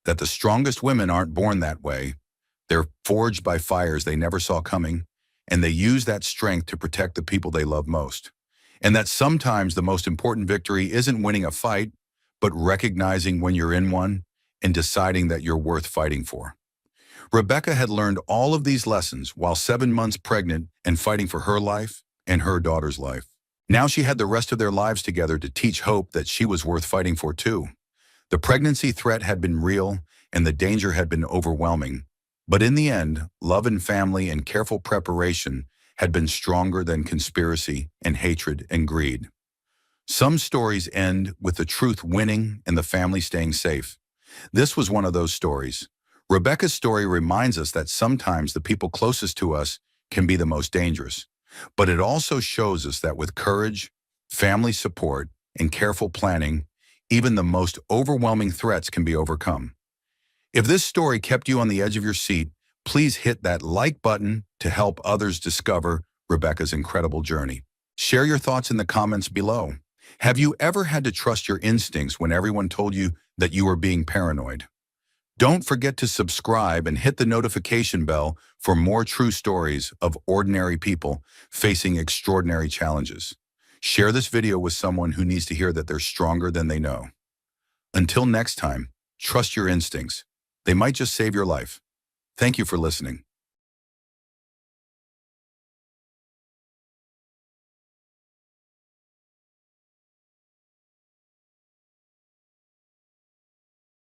That the strongest women aren't born that way, They're forged by fires they never saw coming, and they use that strength to protect the people they love most. And that sometimes the most important victory isn't winning a fight, but recognizing when you're in one and deciding that you're worth fighting for. Rebecca had learned all of these lessons while 7 months pregnant and fighting for her life and her daughter's life. Now she had the rest of their lives together to teach Hope that she was worth fighting for too. The pregnancy threat had been real and the danger had been overwhelming. But in the end, love and family and careful preparation had been stronger than conspiracy and hatred and greed. Some stories end with the truth winning and the family staying safe. This was one of those stories. Rebecca's story reminds us that sometimes the people closest to us can be the most dangerous. But it also shows us that with courage, family support, and careful planning, even the most overwhelming threats can be overcome. If this story kept you on the edge of your seat, please hit that like button to help others discover Rebecca's incredible journey. Share your thoughts in the comments below. Have you ever had to trust your instincts when everyone told you that you were being paranoid? Don't forget to subscribe and hit the notification bell for more true stories of ordinary people facing extraordinary challenges. Share this video with someone who needs to hear that they're stronger than they know. Until next time, trust your instincts. They might just save your life. Thank you for listening.